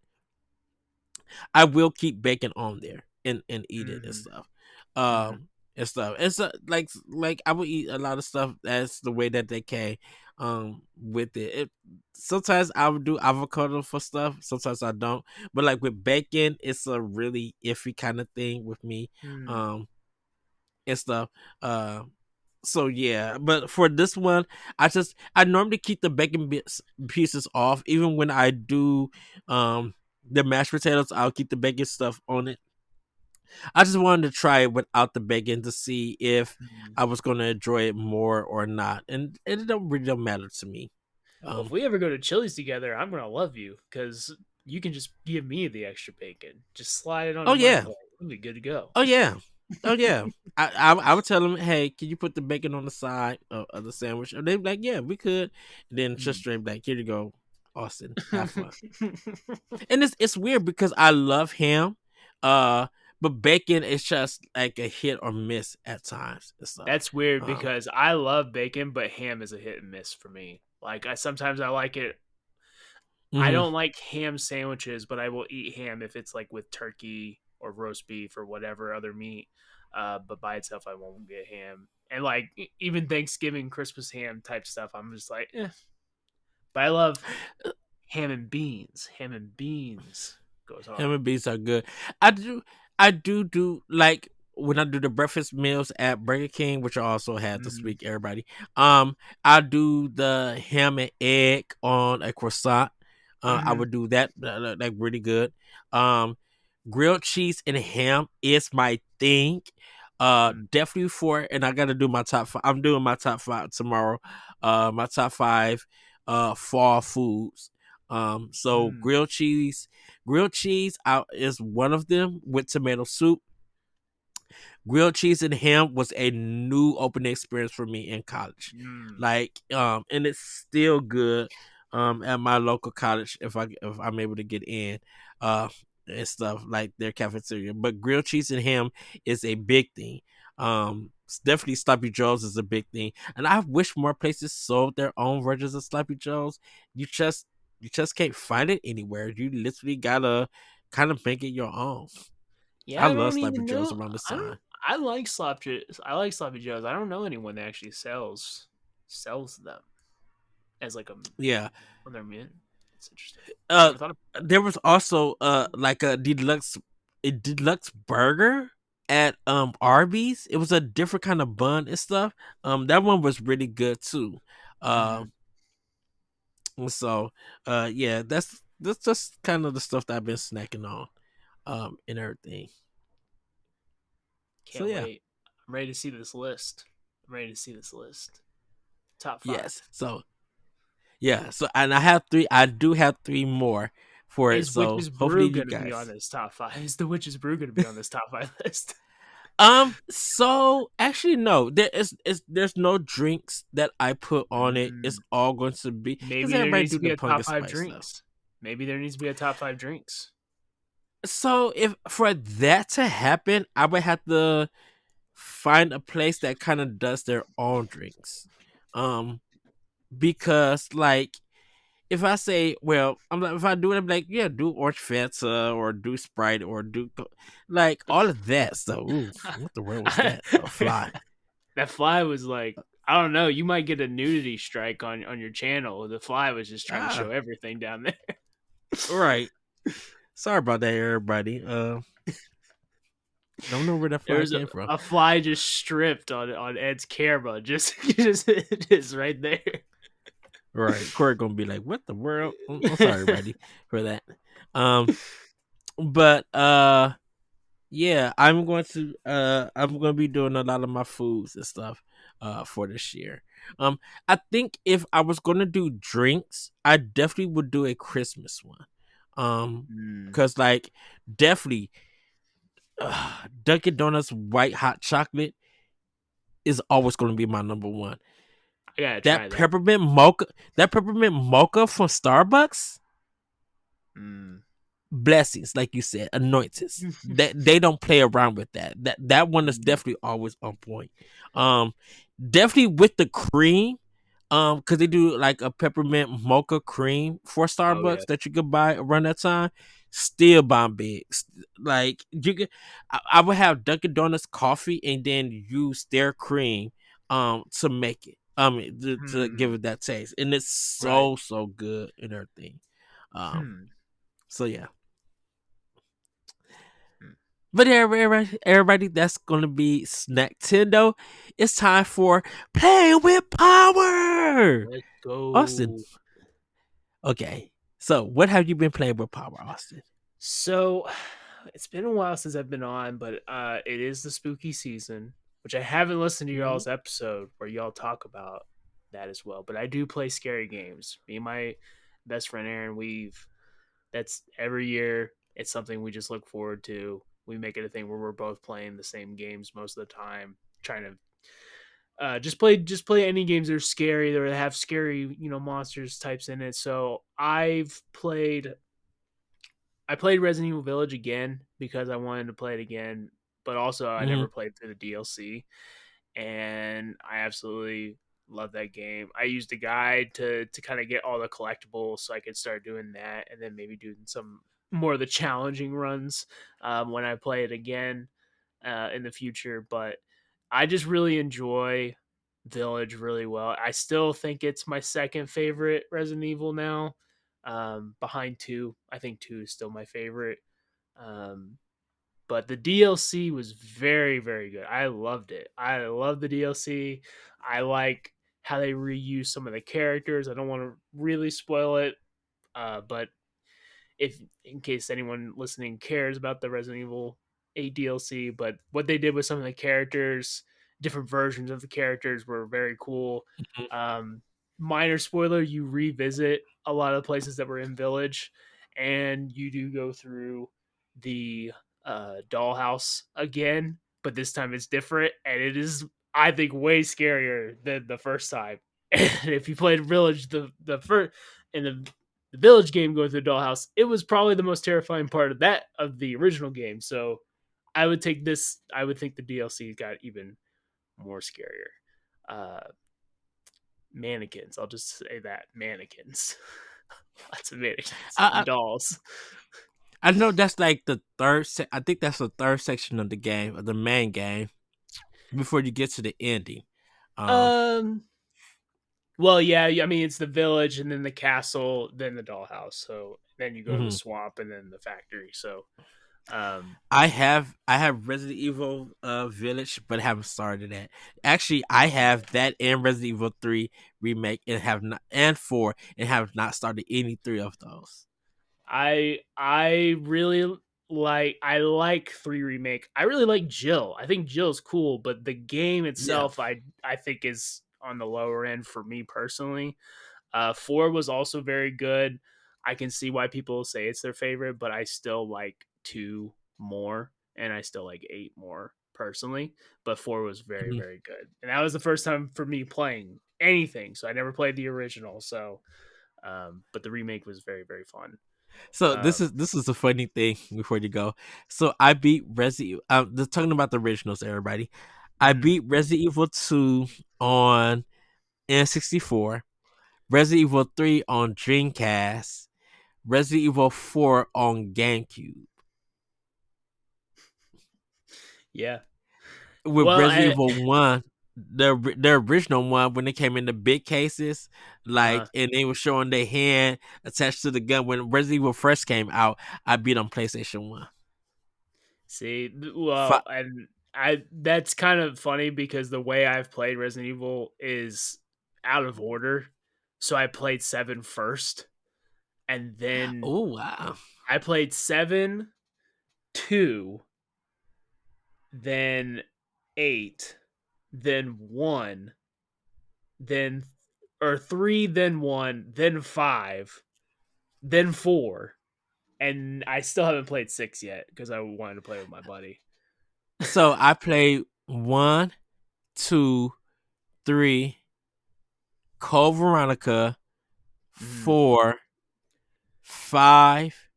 I will keep bacon on there and eat it and Hmm. stuff. Hmm. And stuff. It's like I would eat a lot of stuff that's the way that they came with it. Sometimes I would do avocado for stuff, sometimes I don't. But like with bacon, it's a really iffy kind of thing with me. Hmm. Um and stuff. Uh So yeah, but for this one, I normally keep the bacon bits pieces off. Even when I do the mashed potatoes, I'll keep the bacon stuff on it. I just wanted to try it without the bacon to see if Mm. I was going to enjoy it more or not, and it don't really don't matter to me. Well, if Um, we ever go to Chili's together, I'm gonna love you because you can just give me the extra bacon. Just slide it oh onto my yeah, plate. We'll be good to go. oh yeah, oh yeah. I would tell them, hey, can you put the bacon on the side of the sandwich? And they'd be like, yeah, we could. And then just Mm. straight back, here you go, Austin, have fun. And it's weird because I love ham, uh, but bacon is just like a hit or miss at times and stuff. That's weird Um, because I love bacon, but ham is a hit and miss for me. Like I sometimes I like it. I mhm. don't like ham sandwiches, but I will eat ham if it's like with turkey or roast beef or whatever other meat. But by itself, I won't get ham. And like even Thanksgiving, Christmas ham type stuff, I'm just like, eh. But I love ham and beans. Ham and beans goes Ham hard. and beans are good. I do I do like when I do the breakfast meals at Burger King, which I also had this Mm-hmm. week, everybody. I do the ham and egg on a croissant. I Mm-hmm. would do that, like really good. Um, grilled cheese and ham is my thing. Definitely for, and I got to do my top five. I'm doing my top five tomorrow. My top five, fall foods. So Mm-hmm. grilled cheese out is one of them with tomato soup. Grilled cheese and ham was a new opening experience for me in college. Mm. Like, and it's still good at my local college if I'm able to get in and stuff like their cafeteria. But grilled cheese and ham is a big thing. Definitely Sloppy Joe's is a big thing. And I wish more places sold their own versions of Sloppy Joe's. You just you just can't find it anywhere. You literally gotta kind of make it your own. Yeah, I I love don't Sloppy even Joe's know. around this I don't. time. I like I like sloppy joes. I don't know anyone that actually sells them as like Yeah. on their menu. It's interesting. Uh Never thought of that. there was also like a deluxe burger at Arby's. It was a different kind of bun and stuff. That one was really good too. Mm-hmm. Um so yeah, that's just kind of the stuff that I've been snacking on and everything. So Can't yeah. wait. I'm ready to see this list. I'm ready to see this list. Top five. Yes. So yeah, so and I do have three more for it. Is So Witch's hopefully Brew you going to be on guys. this top five? Is the Witch's Brew going to be on this top five list? So actually, no. There's no drinks that I put on it. It's Mm, all going to be because maybe there everybody needs do to be the a pumpkin top five spice stuff. drinks. Maybe there needs to be a top five drinks. So if for that to happen, I would have to find a place that kind of does their own drinks. Um, because like if I say, well, I'm like, if I do it, I'm like, yeah, do orange Fanta or do Sprite or like all of that. So, ooh, what the world was that? A fly. That fly was like, I don't know. You might get a nudity strike on your channel. The fly was just trying to show Ah, everything down there. right. Sorry about that, everybody. Don't know where that There fly was came from. a fly just stripped on Ed's camera, just right there. Right, Corey gonna be like, "What the world?" I'm sorry, everybody, for that. Um, but yeah, I'm going to be doing a lot of my foods and stuff for this year. I think if I was going to do drinks, I definitely would do a Christmas one. Mm, Cuz like definitely Dunkin' Donuts white hot chocolate is always going to be my number one. I gotta try That that. peppermint mocha, that peppermint mocha from Starbucks, Mm. blessings, like you said, anointings. That they don't play around with that. That one is Mm. definitely always on point. Um, definitely with the cream. Because they do like a peppermint mocha cream for Oh yeah. Starbucks that you could buy around that time. Still bomb big. Like you could, I would have Dunkin' Donuts coffee and then use their cream to make it. To give Hmm. it that taste, and it's Right. so good and everything. Um, Hmm. so yeah. Hmm. But everybody, that's gonna be Snacktendo. It's time for Play with Power. Let's Austin. go. Okay. So what have you been playing with Power, Austin? So it's been a while since I've been on, but it is the spooky season, which I haven't listened to Mhm. y'all's episode where y'all talk about that as well. But I do play scary games. Me and my best friend Aaron, we've that's every year. It's something we just look forward to. We make it a thing where we're both playing the same games most of the time, trying to just play any games that are scary or that have scary monsters types in it. So I played Resident Evil Village again because I wanted to play it again, but also I Mhm. never played through the DLC, and I absolutely love that game. I used a guide to kind of get all the collectibles so I could start doing that, and then maybe doing some more of the challenging runs when I play it again in the future. But I just really enjoy Village really well. I still think it's my second favorite Resident Evil now, behind two. I think two is still my favorite. Um, but the DLC was very, very good. I loved it. I love the DLC. I like how they reuse some of the characters. I don't want to really spoil it, but if in case anyone listening cares about the Resident Evil 8 DLC, but what they did with some of the characters, different versions of the characters were very cool. Mhm. Um, Minor spoiler, you revisit a lot of the places that were in Village, and you do go through the dollhouse again, but this time it's different, and it is, I think, way scarier than the first time. And if you played Village the first in the Village game going through the dollhouse, it was probably the most terrifying part of the original game. So I would take this. I would think the DLC got even more scarier. Uh, Mannequins. I'll just say that mannequins. Lots of mannequins and I, dolls. I know that's like the third. I think that's the third section of the game, of the main game, before you get to the ending. Um. Um. Well, yeah. I mean, it's the village, and then the castle, then the dollhouse. So then you go to the Mhm. swamp, and then the factory. So, um, I have Resident Evil Village, but haven't started that. Actually, I have that and Resident Evil 3 remake and have not, and 4, and have not started any three of those. I really like three remake. I really like Jill. I think Jill's cool, but the game Yeah. itself I think is on the lower end for me personally. Four was also very good. I can see why people say it's their favorite, but I still like two more, and I still like eight more personally. But four was very, Mhm. very good, and that was the first time for me playing anything. So I never played the original. So, but the remake was very, very fun. So Um, this is a funny thing before you go. So I beat Resident. Just talking about the originals, everybody. I mhm. beat Resident Evil 2 on N64, Resident Evil 3 on Dreamcast, Resident Evil 4 on GameCube. Yeah. With Well, Resident Evil 1, the original one, when they came in the big cases, uh, like, and they were showing their hand attached to the gun. When Resident Evil first came out, I beat on PlayStation 1. well, Fi- and I that's kind of funny because the way I've played Resident Evil is out of order. So I played 7 first, and then oh wow. I played 7, 2, then 8, then 1, then or 3, then 1, then 5, then 4, and I still haven't played 6 yet because I wanted to play with my buddy. So I played 1, 2, 3, Code Veronica, Mhm. 4, 5,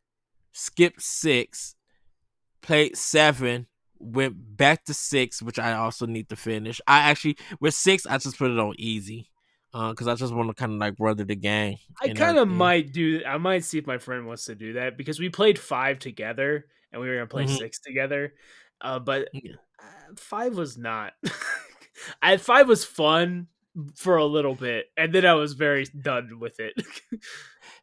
skipped 6, played 7, went back to 6, which I also need to finish. I actually, with 6, I just put it on easy, because I just want to kind of like brother the game I and kind of everything. might do. I might see if my friend wants to do that because we played 5 together and we were gonna play Hmm. 6 together. But Yeah. 5 was not. 5 was fun for a little bit, and then I was very done with it.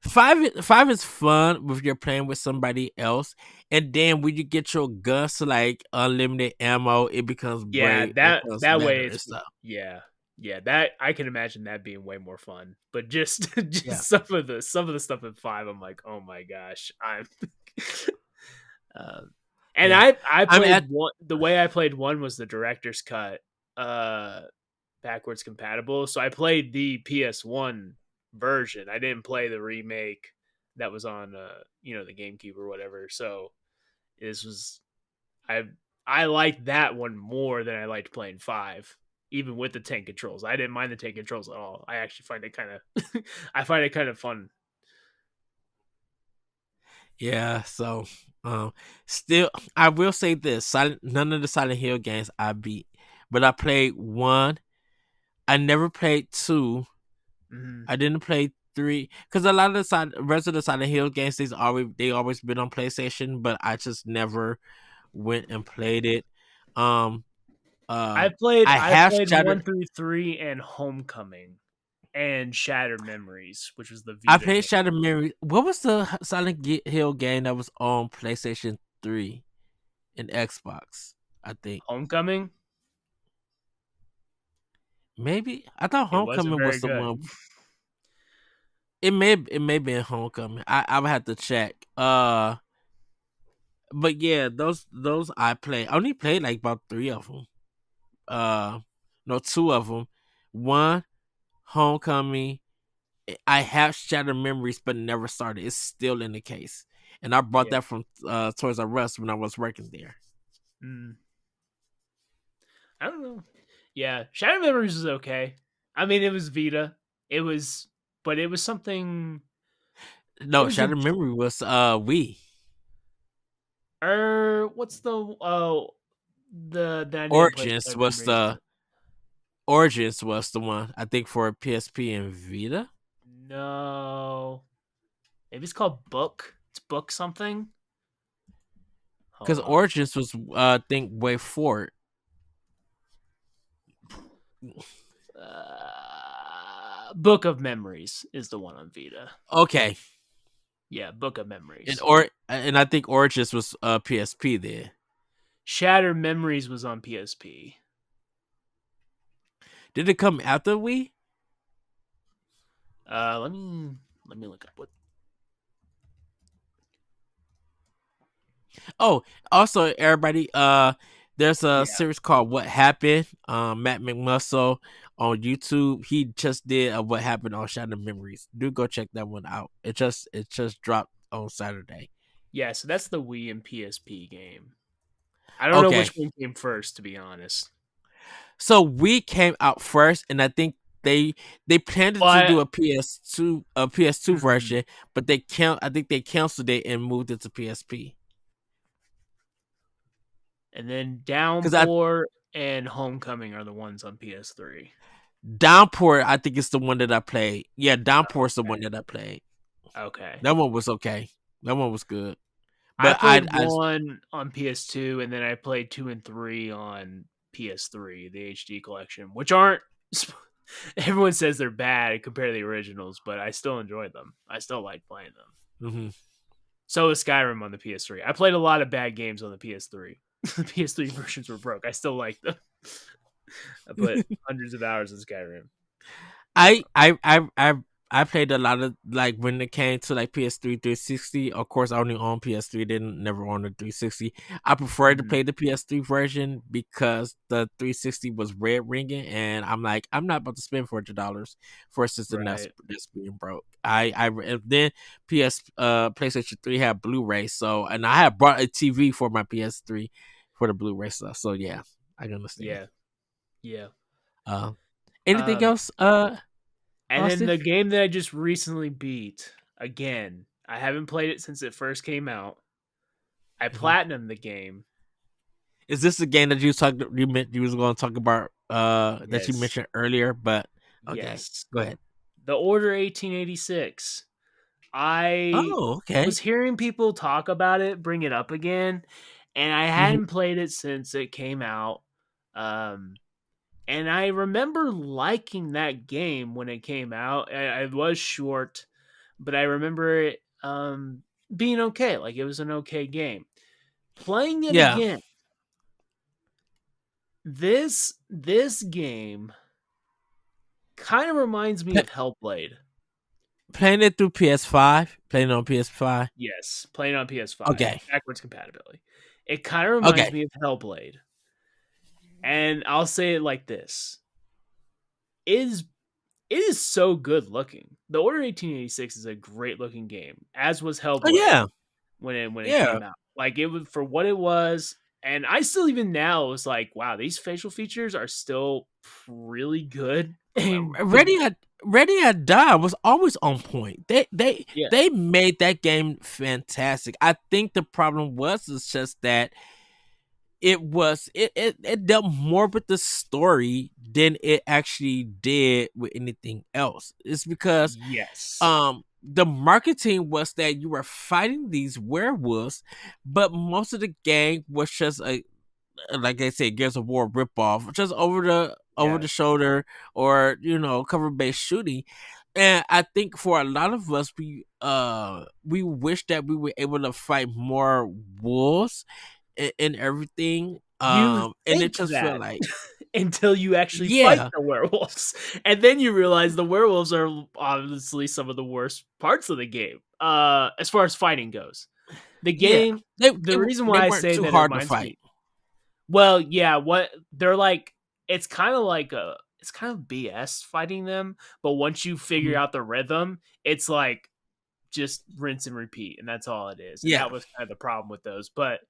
Five is fun if you're playing with somebody else, and then when you get your guns to like unlimited ammo, it becomes Yeah, brave. It that becomes that better way and it's stuff. yeah. Yeah, that I can imagine that being way more fun. But just Yeah, just some of the stuff in 5, I'm like, "Oh my gosh, I'm" and yeah. I I'm played at. one the way I played 1 was the director's cut, uh, backwards compatible, so I played the PS1 version. I didn't play the remake that was on, the GameCube or whatever, so this was I I liked that one more than I liked playing 5, even with the tank controls. I didn't mind the tank controls at all. I actually find it kinda I find it kind of fun. Yeah, so um still I will say this, none of the Silent Hill games I beat, but I played 1. I never played 2. Mhm. I didn't play 3 cuz a lot of the rest of the Silent Hill games they always been on PlayStation, but I just never went and played it. Um I uh played I I have played 1 Shattered through 3 and Homecoming and Shattered Memories, which was the I Vita played game. Shattered Memory. What was the Hill game that was on PlayStation 3 and Xbox? I think. Homecoming? Maybe I thought It wasn't Homecoming very was the good. one. It may be in Homecoming. I would have to check. But yeah, those I played. I only played like about 3 of them. No, 2 of them. One Homecoming. I have Shattered Memories, but never started. It's still in the case, and I bought Yeah. that from Toys R Us when I was working there. Mm, I don't know. Yeah, Shattered Memories was okay. I mean, it was Vita. It was but it was something it No, was a Shattered Memory was Wii. what's the I didn't play Origins Shattered was Memories. the Origins was the one I think for PSP and Vita. No. Maybe it's called Book. It's Book something. Hold Because on. Origins was I think way forward. Book of Memories is the one on Vita. Okay, Yeah, Book of Memories. and I think Origins was PSP there. Shattered Memories was on PSP. Did it come after Wii? Let me look up what. Oh, also everybody, there's a Yeah. series called What Happened. Matt McMuscle on YouTube. He just did What Happened on Shattered Memories. Do go check that one out. It just dropped on Saturday. Yeah, so that's the Wii and PSP game. I don't know which Okay, one came first, to be honest. so we came out first, and I think they they planned to But do a PS2 mhm. version, but I think they canceled it and moved it to PSP. And then Because I Downpour and Homecoming are the ones on PS3. Downpour, I think it's the one that I played. Yeah, Downpour is the one Okay. that I played. Okay. That one was okay. That one was good. I But played I 1 on PS2 and then I played 2 and 3 on PS3, the HD collection, which aren't everyone says they're bad compared to the originals, but I still enjoyed them. I still like playing them. mhm. So is Skyrim on the PS3. I played a lot of bad games on the PS3. The PS3 versions were broke. I still like them. I put hundreds of hours in Skyrim. I I I I I played a lot of like when it came to like PS3 360. Of course, I only own PS3. Didn't never own the 360. I prefer to Mhm. play the PS3 version because the 360 was red ringing, and I'm like, I'm not about to spend $400 for a system Right. that's being broke. And then PlayStation 3 had Blu-ray, so and I had bought a TV for my PS3 for the Blu-ray stuff. So yeah, I can understand. Yeah. Yeah. Uh, Anything Um, else, and then Austin? the game that I just recently beat, again, I haven't played it since it first came out. I Mhm. platinumed the game. Is this the game that you meant you was going to talk about that you Yes. mentioned earlier? But okay, Yes. go ahead. The Order 1886. I Oh, okay. was hearing people talk about it, bring it up again, and I Hmm. hadn't played it since it came out. Um, and I remember liking that game when it came out. It was short, but I remember it being okay. Like it was an okay game. Playing it Yeah, again, this game kind of reminds me Pla of Hellblade. playing it through PS5, playing it on PS5. Yes, playing on PS5, Okay, backwards compatibility. It kind of reminds okay. me of Hellblade. And I'll say it like this. It is it is so good looking. The Order 1886 is a great looking game, as was Oh Hellblade yeah, when it yeah. came out. Like it was for what it was, and I still even now was like, wow, these facial features are still really good. And Ready at Die was always on point. yeah, They made that game fantastic. I think the problem was is just that it dealt more with the story than it actually did with anything else. It's because yes, the marketing was that you were fighting these werewolves, but most of the game was just a, like I said, Gears of War ripoff, just over yeah. the shoulder, or cover based shooting. And I think for a lot of us, we wish that we were able to fight more wolves and everything. You And it think just felt that like, until you actually fight yeah, the werewolves, and then you realize the werewolves are honestly some of the worst parts of the game. As far as fighting goes, the yeah, game. The reason they why I weren't say too that it hard to reminds fight. me, well, yeah, what they're like, it's kind of like it's kind of BS fighting them, but once you figure Mhm. out the rhythm, it's like just rinse and repeat, and that's all it is. And Yeah. that was kind of the problem with those. But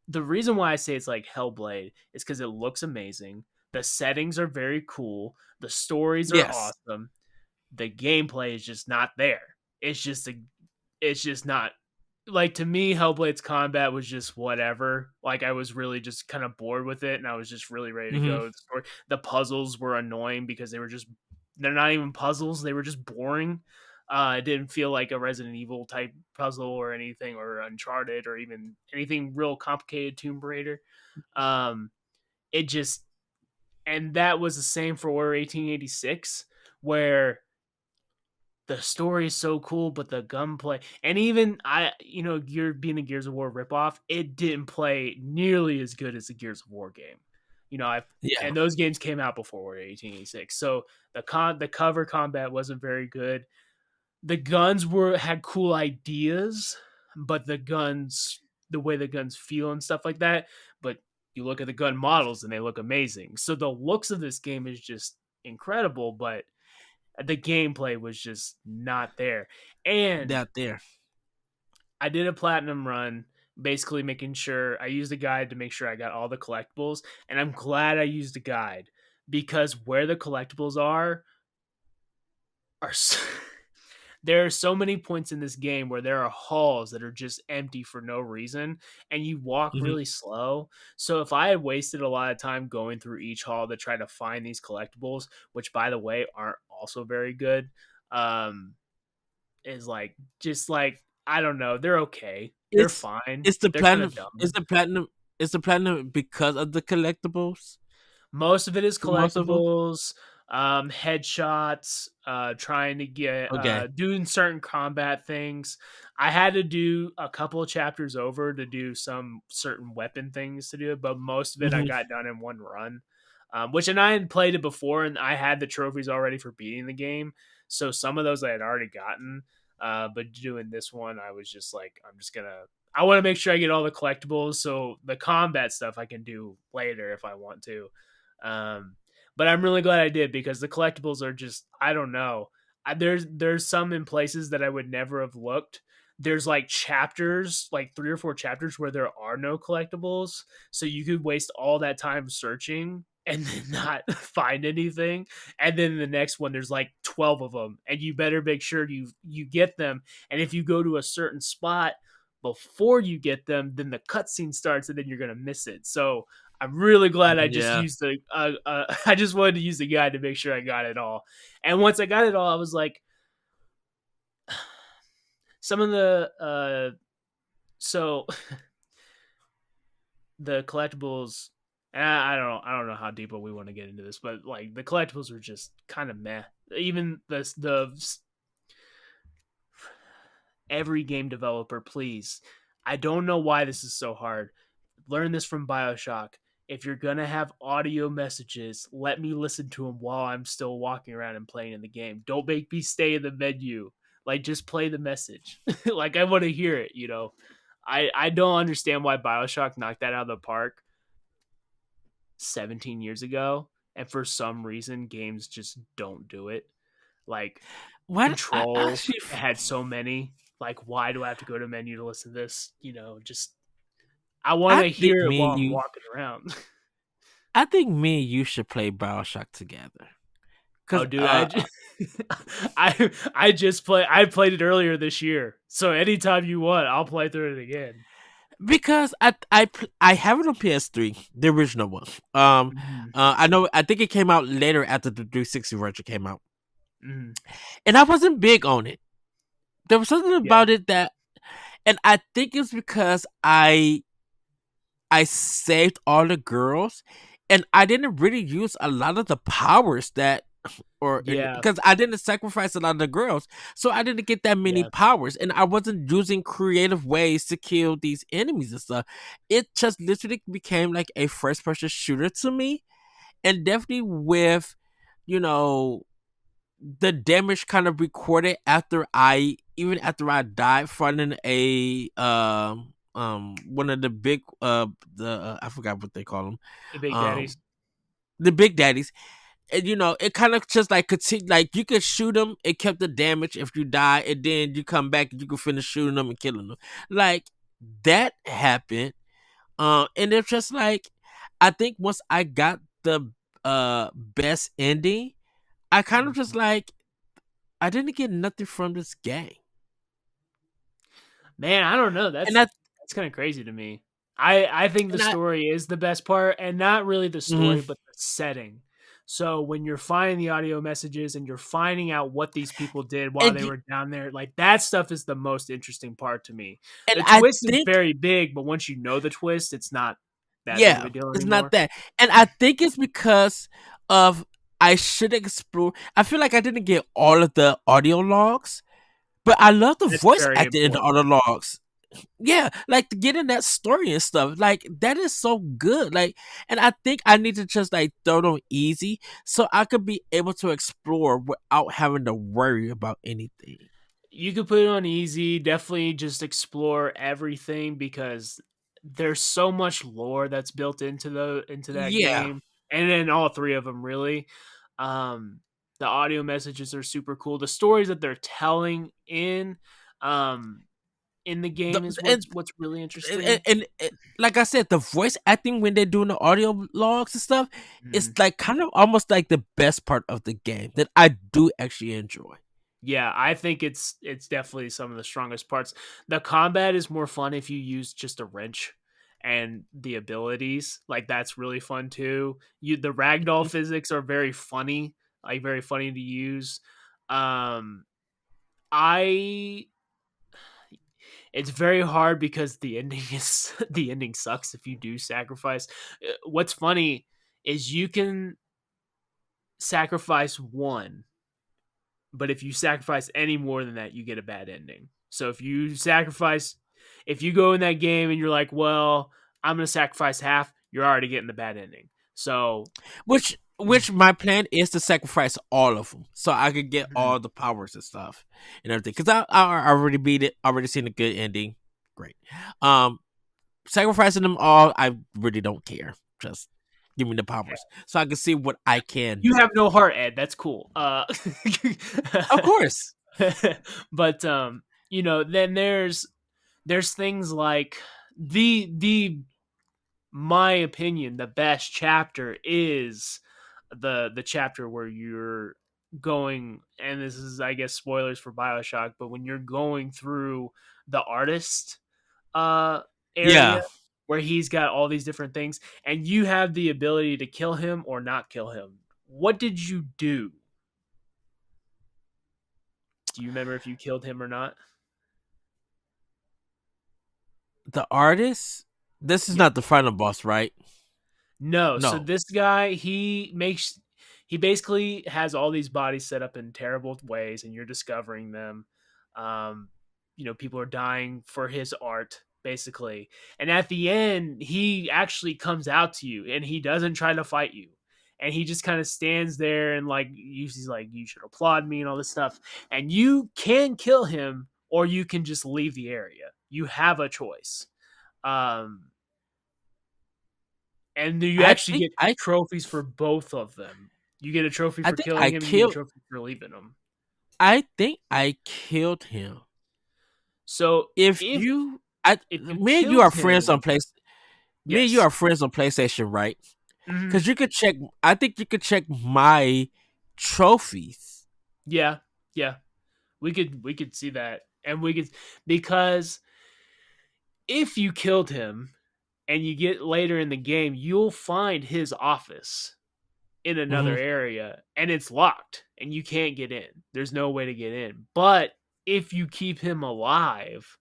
the reason why I say it's like Hellblade is because it looks amazing. The settings are very cool. The stories are Yes. awesome. The gameplay is just not there. It's just not, like, to me, Hellblade's combat was just whatever. Like I was really just kind of bored with it, and I was just really ready to Hmm. go. The puzzles were annoying because they're not even puzzles. They were just boring. It didn't feel like a Resident Evil type puzzle or anything, or Uncharted, or even anything real complicated Tomb Raider. Um, it just and that was the same for Order 1886, where the story is so cool, but the gunplay, and even Gear being a Gears of War ripoff, it didn't play nearly as good as the Gears of War game. I've Yeah. and those games came out before Order 1886, so the cover combat wasn't very good. The guns had cool ideas, but the way the guns feel and stuff like that. But you look at the gun models and they look amazing. So the looks of this game is just incredible, but the gameplay was just not there. And Out there. I did a platinum run, basically making sure I used a guide to make sure I got all the collectibles. And I'm glad I used a guide, because where the collectibles are there are so many points in this game where there are halls that are just empty for no reason, and you walk Hmm. really slow. So if I had wasted a lot of time going through each hall to try to find these collectibles, which by the way aren't also very good, um, is like, just like, I don't know, they're okay, they're It's fine, it's the they're kind platinum. of dumb. It's the platinum. It's the platinum because of the collectibles. Most of it is For most of them. collectibles, headshots, trying to get Okay. doing certain combat things. I had to do a couple of chapters over to do some certain weapon things to do it, but most of it I Hmm. got done in one run. Which, and I had played it before, and I had the trophies already for beating the game, so some of those I had already gotten. But doing this one, I was just like, I want to make sure I get all the collectibles, so the combat stuff I can do later if I want to. Um, but I'm really glad I did, because the collectibles are just, I don't know. There's some in places that I would never have looked. There's like chapters, like 3 or 4 chapters where there are no collectibles, so you could waste all that time searching and then not find anything. And then the next one, there's like 12 of them, and you better make sure you get them. And if you go to a certain spot before you get them, then the cutscene starts, and then you're gonna miss it. So I'm really glad I just Yeah. used I just wanted to use the guide to make sure I got it all. And once I got it all, I was like, some of the so the collectibles. And I don't know how deep we want to get into this, but like the collectibles were just kind of meh. Even every game developer, please. I don't know why this is so hard. Learn this from BioShock. If you're gonna have audio messages, let me listen to them while I'm still walking around and playing in the game. Don't make me stay in the menu. Like, just play the message. Like, I want to hear it. I don't understand why BioShock knocked that out of the park 17 years ago, and for some reason, games just don't do it. Like, What I Control actually, had so many. Like, why do I have to go to menu to listen to this? Just I want I to think hear it me while and I'm you, walking around. I think me and you should play Bioshock together. Oh, Cause dude, I played it earlier this year. So anytime you want, I'll play through it again. I have it on PS3, the original one. Mhm, I know I think it came out later after the 360 version came out, mhm. and I wasn't big on it. There was something Yeah, about it that, and I think it's because I saved all the girls, and I didn't really use a lot of the powers that, yeah, because I didn't sacrifice a lot of the girls, so I didn't get that many yeah. powers, and I wasn't using creative ways to kill these enemies and stuff. It just literally became like a first person shooter to me, and definitely with, you know, the damage kind of recorded after I died fighting a one of the big the I forgot what they call them, The Big um Daddies. the big daddies. And it kind of just like continue, like you could shoot them, it kept the damage if you die, and then you come back and you can finish shooting them and killing them. Like that happened. And it's just like, I think once I got the best ending, I kind of just Mhm. like, I didn't get nothing from this game. Man, I don't know. And I That's kind of crazy to me. I think the and I story is the best part, and not really the mhm. story, but the setting. So when you're finding the audio messages and you're finding out what these people did while and they you, were down there, like that stuff is the most interesting part to me. and The I twist is think, very big, but once you know the twist, it's not that big of yeah, a deal it's not anymore. that. And I think it's because of, I should explore. I feel like I didn't get all of the audio logs, but I love the That's voice very acting in the important. audio logs. Yeah, like to get in that story and stuff. Like that is so good. Like, and I think I need to just like throw it on easy so I could be able to explore without having to worry about anything. You could put it on easy. Definitely just explore everything because there's so much lore that's built into that Yeah, game, and then all three of them really. Um, the audio messages are super cool. The stories that they're telling um in the the, game is and, what's really and, interesting. and, and like I said, the voice acting when they're doing the audio logs and stuff, it's Mhm. like kind of almost like the best part of the game that I do actually enjoy. Yeah, I think it's definitely some of the strongest parts. The combat is more fun if you use just a wrench and the abilities. Like that's really fun too. The ragdoll physics are very funny, like very funny to use. Um I It's very hard because the ending is the ending sucks if you do sacrifice. What's funny is you can sacrifice one, but if you sacrifice any more than that, you get a bad ending. So if you go in that game and you're like, well, I'm gonna sacrifice half, you're already getting the bad ending. So, Which my plan is to sacrifice all of them so I could get mhm, all the powers and stuff and everything. Because I already beat it, already seen a good ending. Great. Um, Sacrificing them all, I really don't care. Just give me the powers so I can see what I can you do. have no heart, Ed. That's cool. Of course. But then there's things like the my opinion, the best chapter is the chapter where you're going, and this is I guess spoilers for BioShock, but when you're going through the artist uh area Yeah. where he's got all these different things and you have the ability to kill him or not kill him. What did you do? Do you remember if you killed him or not? The artist? This is Yeah. not the final boss, right? No, so No. this guy, he basically has all these bodies set up in terrible ways and you're discovering them. Um people are dying for his art basically. And at the end, he actually comes out to you and he doesn't try to fight you. And he just kind of stands there and like he's like, you should applaud me and all this stuff. And you can kill him or you can just leave the area. You have a choice. Um, and you I actually think get trophies for both of them. You get a trophy I for think killing I him, and you get a killed. trophy for leaving him. I think I killed him. So If if you, I, if you me and you are killed friends on him, place. Me and you yes, are friends on PlayStation, right? hmm, Because you could check. I think you could check my trophies. yeah, yeah, we could see that, and we could because if you killed him and you get later in the game, you'll find his office in Hmm. another area and it's locked and you can't get in. There's no way to get in. But if you keep him alive,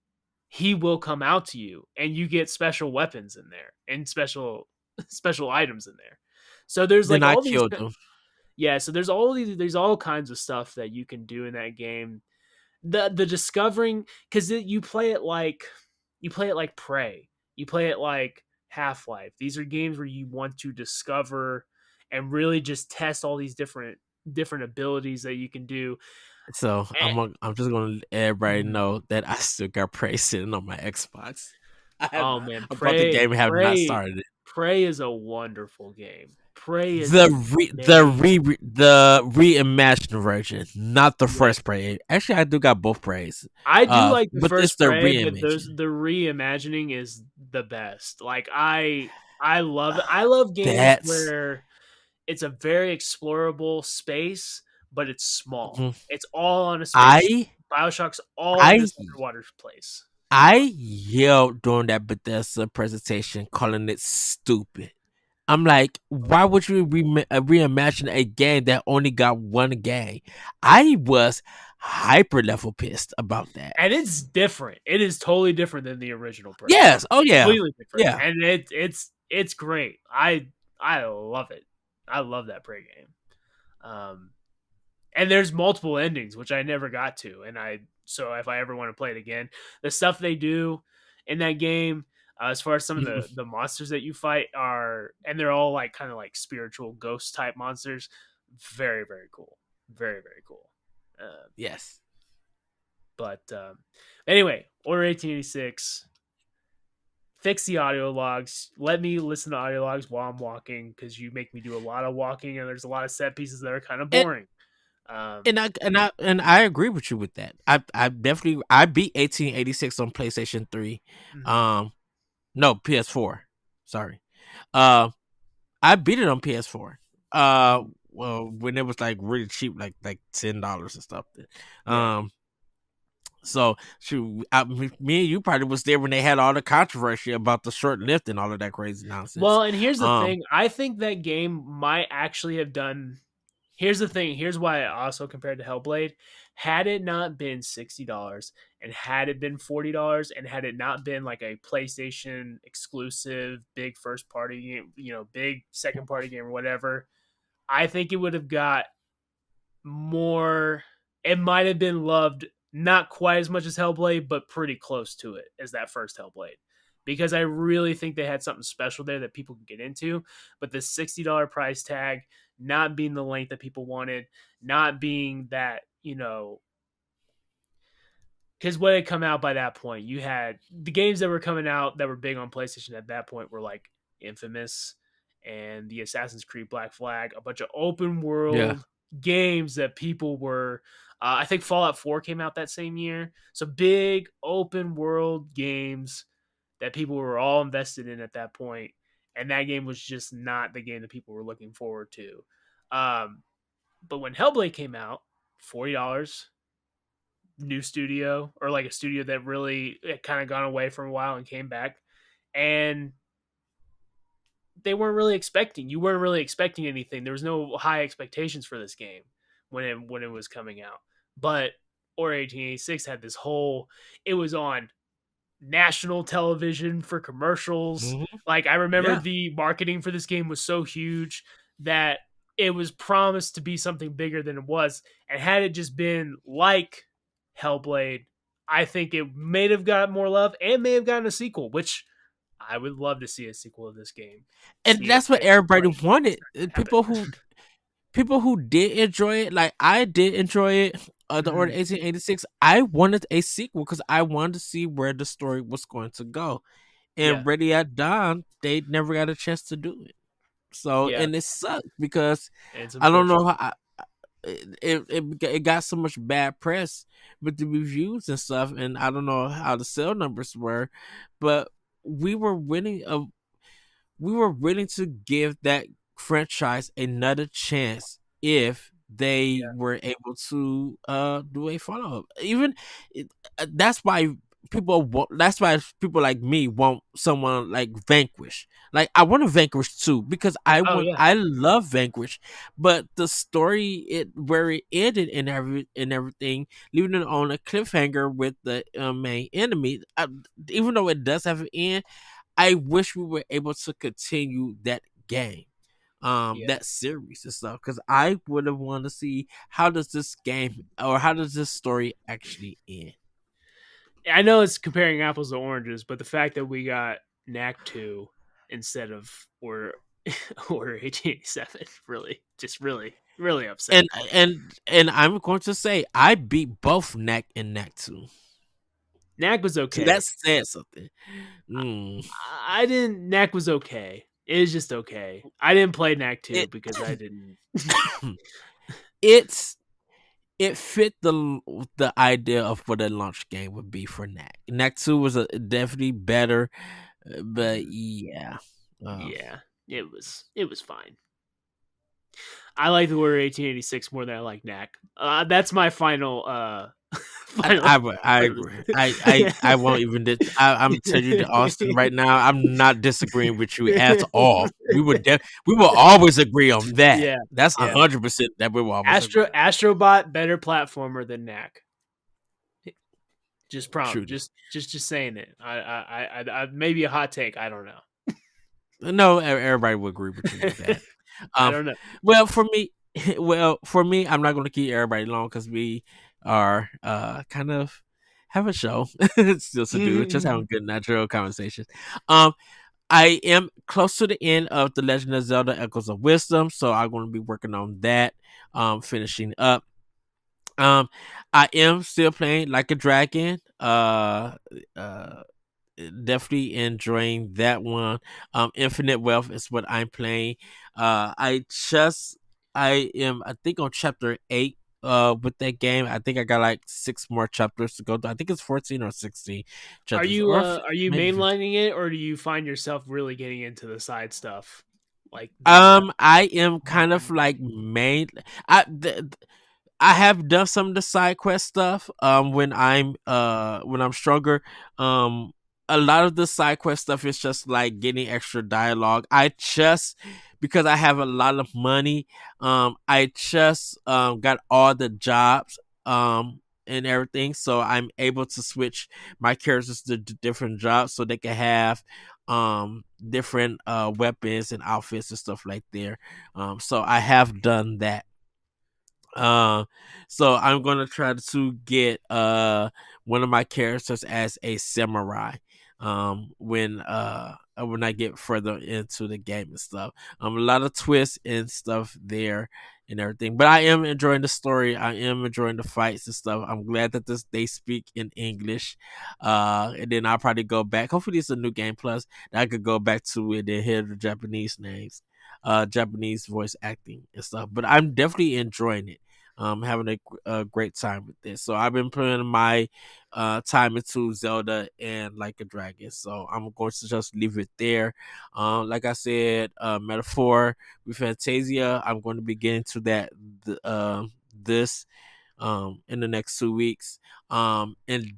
he will come out to you and you get special weapons in there and special items in there. So there's Then like I all these killed him. yeah, so there's all kinds of stuff that you can do in that game. The discovering cuz you play it like Prey. You play it like Half-Life. These are games where you want to discover and really just test all these different abilities that you can do. So And, I'm just gonna let everybody mhm. know that I still got Prey sitting on my Xbox. Oh man, I bought the game and have not started it. Prey is a wonderful game. Prey is The amazing. the reimagined version, not the Yes. first Prey. Actually, I do got both Preys. I do like the But it's first the Prey, but those reimagining. the reimagining is the best. Like I love it. I love games That's where it's a very explorable space, but it's small. mhm. It's all on a spaceship. I BioShock's all in I this underwater place. I yelled during that Bethesda presentation, calling it stupid. I'm like, why would you reimagine a game that only got one game? I was hyper level pissed about that. And it's different. It is totally different than the original Prey. Yes. Oh yeah. Completely different. Yeah. And it's great. I love it. I love that Prey game. Um and there's multiple endings which I never got to, and I so if I ever want to play it again, the stuff they do in that game, as far as some of Mhm. the monsters that you fight are, and they're all like kind of like spiritual ghost type monsters, very cool, very cool. Um, Yes. but anyway, Order 1886. Fix the audio logs. Let me listen to audio logs while I'm walking because you make me do a lot of walking and there's a lot of set pieces that are kind of And boring. Um, I agree with you with that. I definitely I beat 1886 on PlayStation 3. mhm, Um no, PS4. Sorry. Uh I beat it on PS4. mhm. Well, when it was like really cheap, like $10 and stuff. Yeah. Um, so shoot, me and you probably was there when they had all the controversy about the short lift and all of that crazy nonsense. Well, and here's the Um, thing. I think that game might actually have done. Here's the thing. Here's why I also compared to Hellblade. Had it not been $60 and had it been $40 and had it not been like a PlayStation exclusive, big first party game, big second party game or whatever, I think it would have got more. It might have been loved not quite as much as Hellblade, but pretty close to it as that first Hellblade. Because I really think they had something special there that people could get into. But the $60 price tag, not being the length that people wanted, not being that, because what had come out by that point, you had the games that were coming out that were big on PlayStation at that point were like Infamous and the Assassin's Creed Black Flag, a bunch of open yeah, world games that people were. I think Fallout 4 came out that same year. So big open world games that people were all invested in at that point, and that game was just not the game that people were looking forward to. Um, but when Hellblade came out, $40, new studio or like a studio that really it kind of gone away for a while and came back, and they weren't really expecting you weren't really expecting anything. There was no high expectations for this game when it was coming out. But or 1886 had this whole, it was on national television for commercials. hmm Like I remember yeah. the marketing for this game was so huge that it was promised to be something bigger than it was. And had it just been like Hellblade, I think it may have got more love and may have gotten a sequel, which I would love to see a sequel of this game. And See it that's what get everybody like wanted. happen. People who did enjoy it, like I did enjoy it, the Order Mhm. 1886. I wanted a sequel because I wanted to see where the story was going to go. Yeah, And Ready at Dawn, they never got a chance to do it. So, yeah, and it sucked because it's I don't know unfortunate. how it got so much bad press with the reviews and stuff, and I don't know how the sale numbers were, but we were winning a we were willing to give that franchise another chance if they Yeah, were able to do a follow up. Even it, that's why that's why people like me want someone like Vanquish. Like I want to Vanquish too because oh yeah, I love Vanquish, but the story it where it ended and everything, leaving it on a cliffhanger with the main enemy. Even though it does have an end, I wish we were able to continue that game, yeah. that series and stuff, because I would have wanted to see how does this game or how does this story actually end. I know it's comparing apples to oranges, but the fact that we got Knack 2 instead of or 1887 really just really upset And me. and I'm going to say I beat both Knack and Knack 2. Knack was So that okay. said something. Mm. I didn't. Knack was okay. It was just okay. I didn't play Knack 2 It because I didn't. it's it fit the idea of what a launch game would be for Knack. Knack 2 was definitely better, but Mhm. yeah. Uh, Yeah, it was fine. I like the Warrior 1886 more than I like Knack. That's my final final. I agree. I won't even. I'm telling you, the Austin right now. I'm not disagreeing with you at all. We will always agree on that. Yeah, That's yeah. 100% that we will always agree on. Astrobot better platformer than Knack. Truly, Just saying it. Maybe a hot take. I don't know. no, everybody will agree with you with that. I Um, don't know. well, for me, I'm not going to keep everybody long because we are kind of have a show still to do, just having good natural conversations. Um, I am close to the end of The Legend of Zelda Echoes of Wisdom, so I'm going to be working on that, finishing up. Um, I am still playing Like a Dragon. Uh, definitely enjoying that one. Infinite Wealth is what I'm playing. I am I think on chapter 8 with that game. I think I got like 6 more chapters to go. I think it's 14 or 16 chapters or Are you maybe 15. mainlining it, or do you find yourself really getting into the side stuff, like the I am kind of um, like main. I th- I have done some of the side quest stuff. When I'm stronger. A lot of the side quest stuff is just like getting extra dialogue. I just because I have a lot of money. I just got all the jobs. And everything, so I'm able to switch my characters to different jobs, so they can have different weapons and outfits and stuff like there. So I have done that. uh, so I'm gonna try to get one of my characters as a samurai. When I get further into the game and stuff. A lot of twists and stuff there and everything. But I am enjoying the story. I am enjoying the fights and stuff. I'm glad that they speak in English. And then I'll probably go back. Hopefully it's a new game plus that I could go back to it and hear the Japanese names, Japanese voice acting and stuff. But I'm definitely enjoying it, having a great time with this. So I've been putting my time into Zelda and Like a Dragon. So I'm going to just leave it there. Like I said, metaphor with Fantasia. I'm going to be getting to that this in the next 2 weeks. And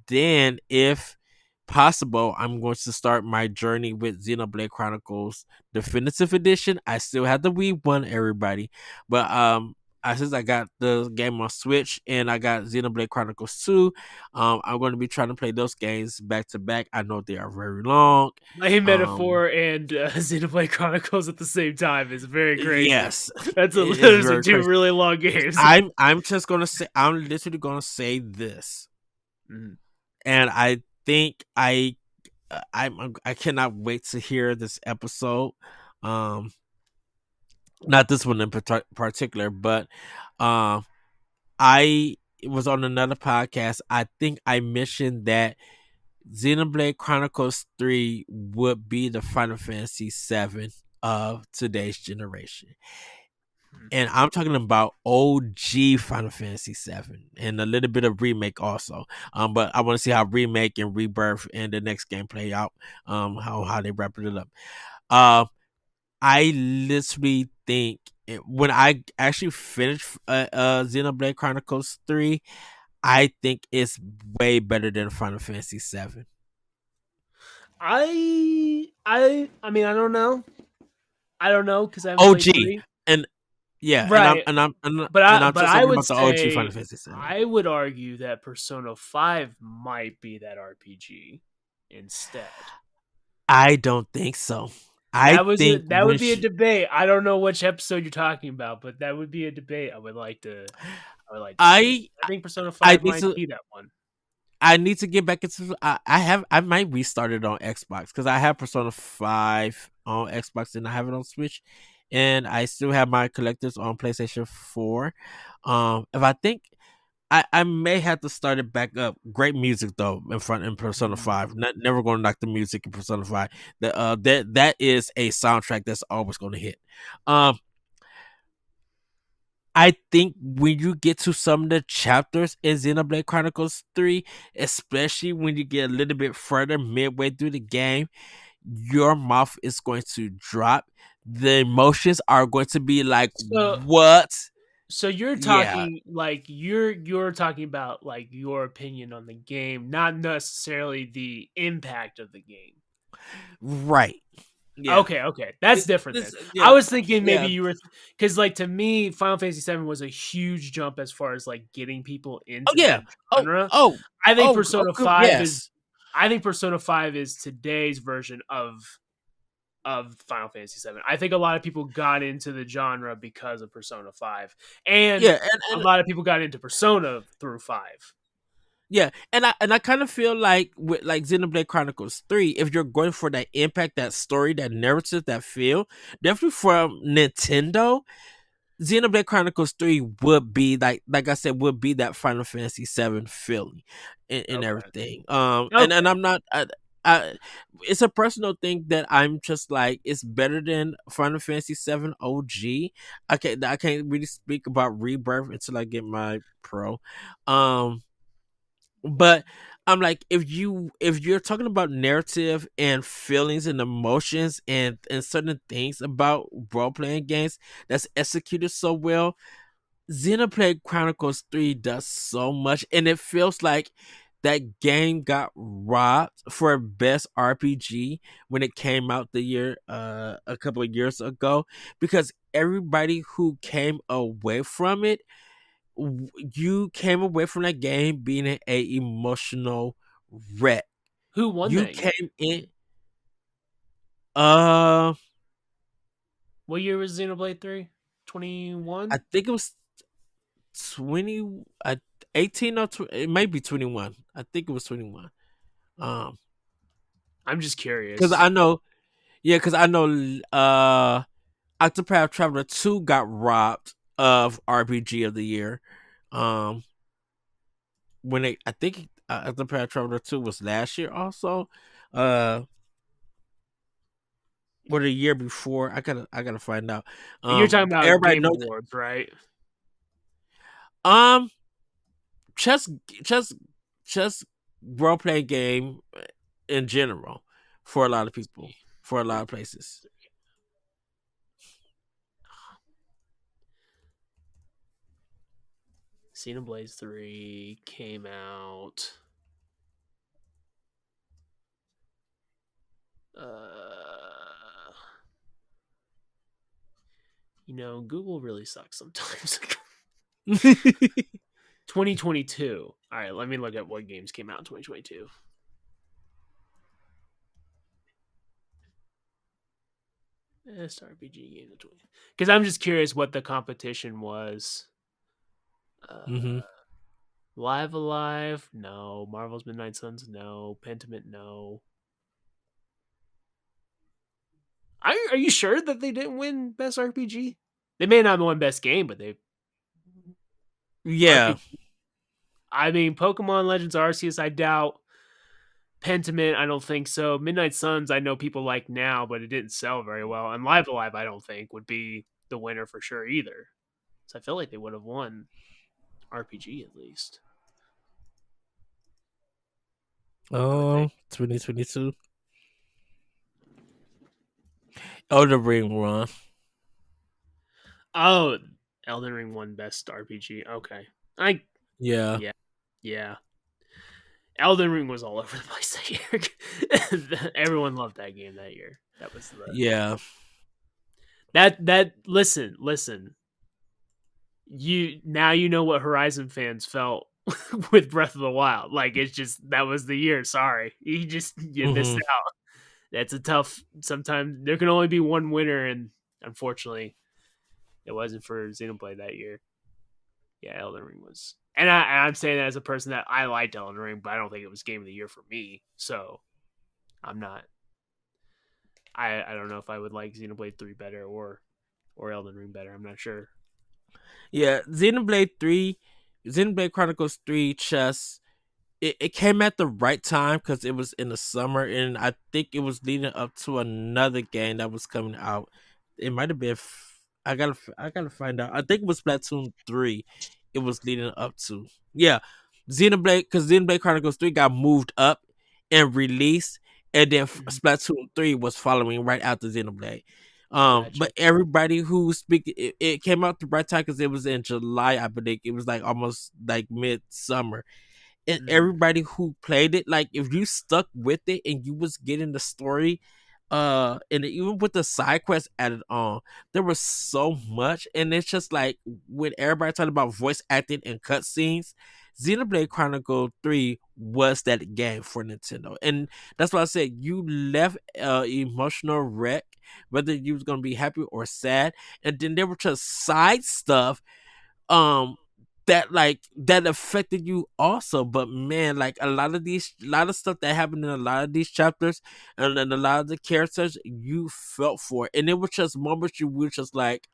then if possible, I'm going to start my journey with Xenoblade Chronicles Definitive Edition. I still have the Wii one, everybody, but since I got the game on Switch and I got Xenoblade Chronicles 2, I'm going to be trying to play those games back to back. I know they are very long. playing Um, Metaphor and Xenoblade Chronicles at the same time is very crazy. yes, That's it is those are very two crazy. really long games. I'm just gonna say I'm literally gonna say this. Mhm. and I think I cannot wait to hear this episode. Um, not this one in particular, but um, I was on another podcast. I think I mentioned that Xenoblade Chronicles 3 would be the Final Fantasy 7 of today's generation. Hmm. And I'm talking about OG Final Fantasy 7 and a little bit of remake also. But I want to see how remake and rebirth and the next game play out. How they wrap it up. Uh, I literally think when I actually finish Xenoblade Chronicles 3, I think it's way better than Final Fantasy 7. I mean, I don't know. I don't know because I haven't played OG. three. And yeah, Right, but I'm but just I talking would about the OG say Final Fantasy 7. I would argue that Persona 5 might be that RPG instead. I don't think so. I think That when would be a debate. I don't know which episode you're talking about, but that would be a debate I would like to see. I I think Persona I 5 need might to be that one. I need to get back into I might restart it on Xbox because I have Persona 5 on Xbox and I have it on Switch, and I still have my collectors on PlayStation 4. If I think I may have to start it back up. Great music though in Persona Mm. 5. Never gonna knock the music in Persona 5. That is a soundtrack that's always gonna hit. Um I think when you get to some of the chapters in Xenoblade Chronicles 3, especially when you get a little bit further midway through the game, your mouth is going to drop. The emotions are going to be like, So what? so you're Yeah, talking like you're talking about like your opinion on the game, not necessarily the impact of the game. right. Yeah. Okay, okay, that's different then. I Yeah, was thinking maybe yeah. you were because like to me, Final Fantasy VII was a huge jump as far as like getting people Oh, into yeah. the Oh, genre. oh, I think oh, Persona good. 5 is Yes. I think Persona 5 is today's version of Final Fantasy 7. I think a lot of people got into the genre because of Persona 5. And Yeah, a lot of people got into Persona through 5. yeah, and I kind of feel like with like Xenoblade Chronicles 3, if you're going for that impact, that story, that narrative, that feel, definitely from Nintendo, Xenoblade Chronicles 3 would be like I said, would be that Final Fantasy 7 feeling and Okay. everything. And Okay. I'm not I it's a personal thing that I'm just like it's better than Final Fantasy 7 OG. I can't really speak about Rebirth until I get my Pro. Um but I'm like, if you're talking about narrative and feelings and emotions and certain things about role playing games that's executed so well, Xenoblade Chronicles 3 does so much, and it feels like that game got robbed for best RPG when it came out the year a couple of years ago because everybody who came away from it you came away from that game being a emotional wreck. Who won You that year? came in. Uh, What year was Xenoblade 3? I 21? think it was 20. 18 or it might be 21. I think it was 21. Um, I'm just because curious. I know, yeah, because I know. Octopath Traveler 2 got robbed of RPG of the year. Um, I think Octopath Traveler 2 was last year also. Uh, or the year before. I gotta find out. And you're talking about Everybody Game knows that. Awards, right? Um, chess, chess, chess, role playing game in general for a lot of Let's people, see. for a lot of Xenoblade places. 3. Xenoblade 3 came out. Uh, Google really sucks sometimes. 2022. All right, let me look at what games came out in 2022. Best RPG game of 20. Because I'm just curious what the competition was. hmm Uh, Live Alive, no. Marvel's Midnight Suns, no. Pentiment, no. Are you sure that they didn't win Best RPG? They may not have won Best Game, but they Yeah. RPG. I mean, Pokemon Legends Arceus, I doubt. Pentiment, I don't think so. Midnight Suns, I know people like now, but it didn't sell very well. And Live Alive, I don't think would be the winner for sure either. So I feel like they would have won RPG at least. I would think. 2022. Elder Ring run. Oh, Elden Ring won Best RPG. Okay, I Yeah. yeah yeah. Elden Ring was all over the place that year. Everyone loved that game that year. That was the Yeah. that listen. You now you know what Horizon fans felt with Breath of the Wild. Like it's just that was the year. Sorry, you missed Hmm. out. That's a tough. Sometimes there can only be one winner, and unfortunately, it wasn't for Xenoblade that year. Yeah, Elden Ring was, I'm saying that as a person that I liked Elden Ring, but I don't think it was Game of the Year for me. So I'm not. I don't know if I would like Xenoblade 3 better or Elden Ring better. I'm not sure. Yeah. Xenoblade Chronicles 3 chess. It came at the right time because it was in the summer, and I think it was leading up to another game that was coming out. It might have been. I gotta find out. I think it was Splatoon 3. It was leading up to. Yeah, Xenoblade, because Xenoblade Chronicles 3 got moved up and released, and then Mhm. Splatoon 3 was following right after Xenoblade. Gotcha. But everybody who it came out the right time because it was in July, I believe. It was like almost like midsummer, and Mhm. everybody who played it, like if you stuck with it and you was getting the story, and even with the side quests added on, there was so much. And it's just like when everybody talking about voice acting and cutscenes, Xenoblade Chronicle 3 was that game for Nintendo. And that's why I said you left emotional wreck, whether you was gonna be happy or sad. And then there was just side stuff um that affected you also. But man, like a lot of stuff that happened in a lot of these chapters, and then a lot of the characters you felt for, and it was just moments you were just like,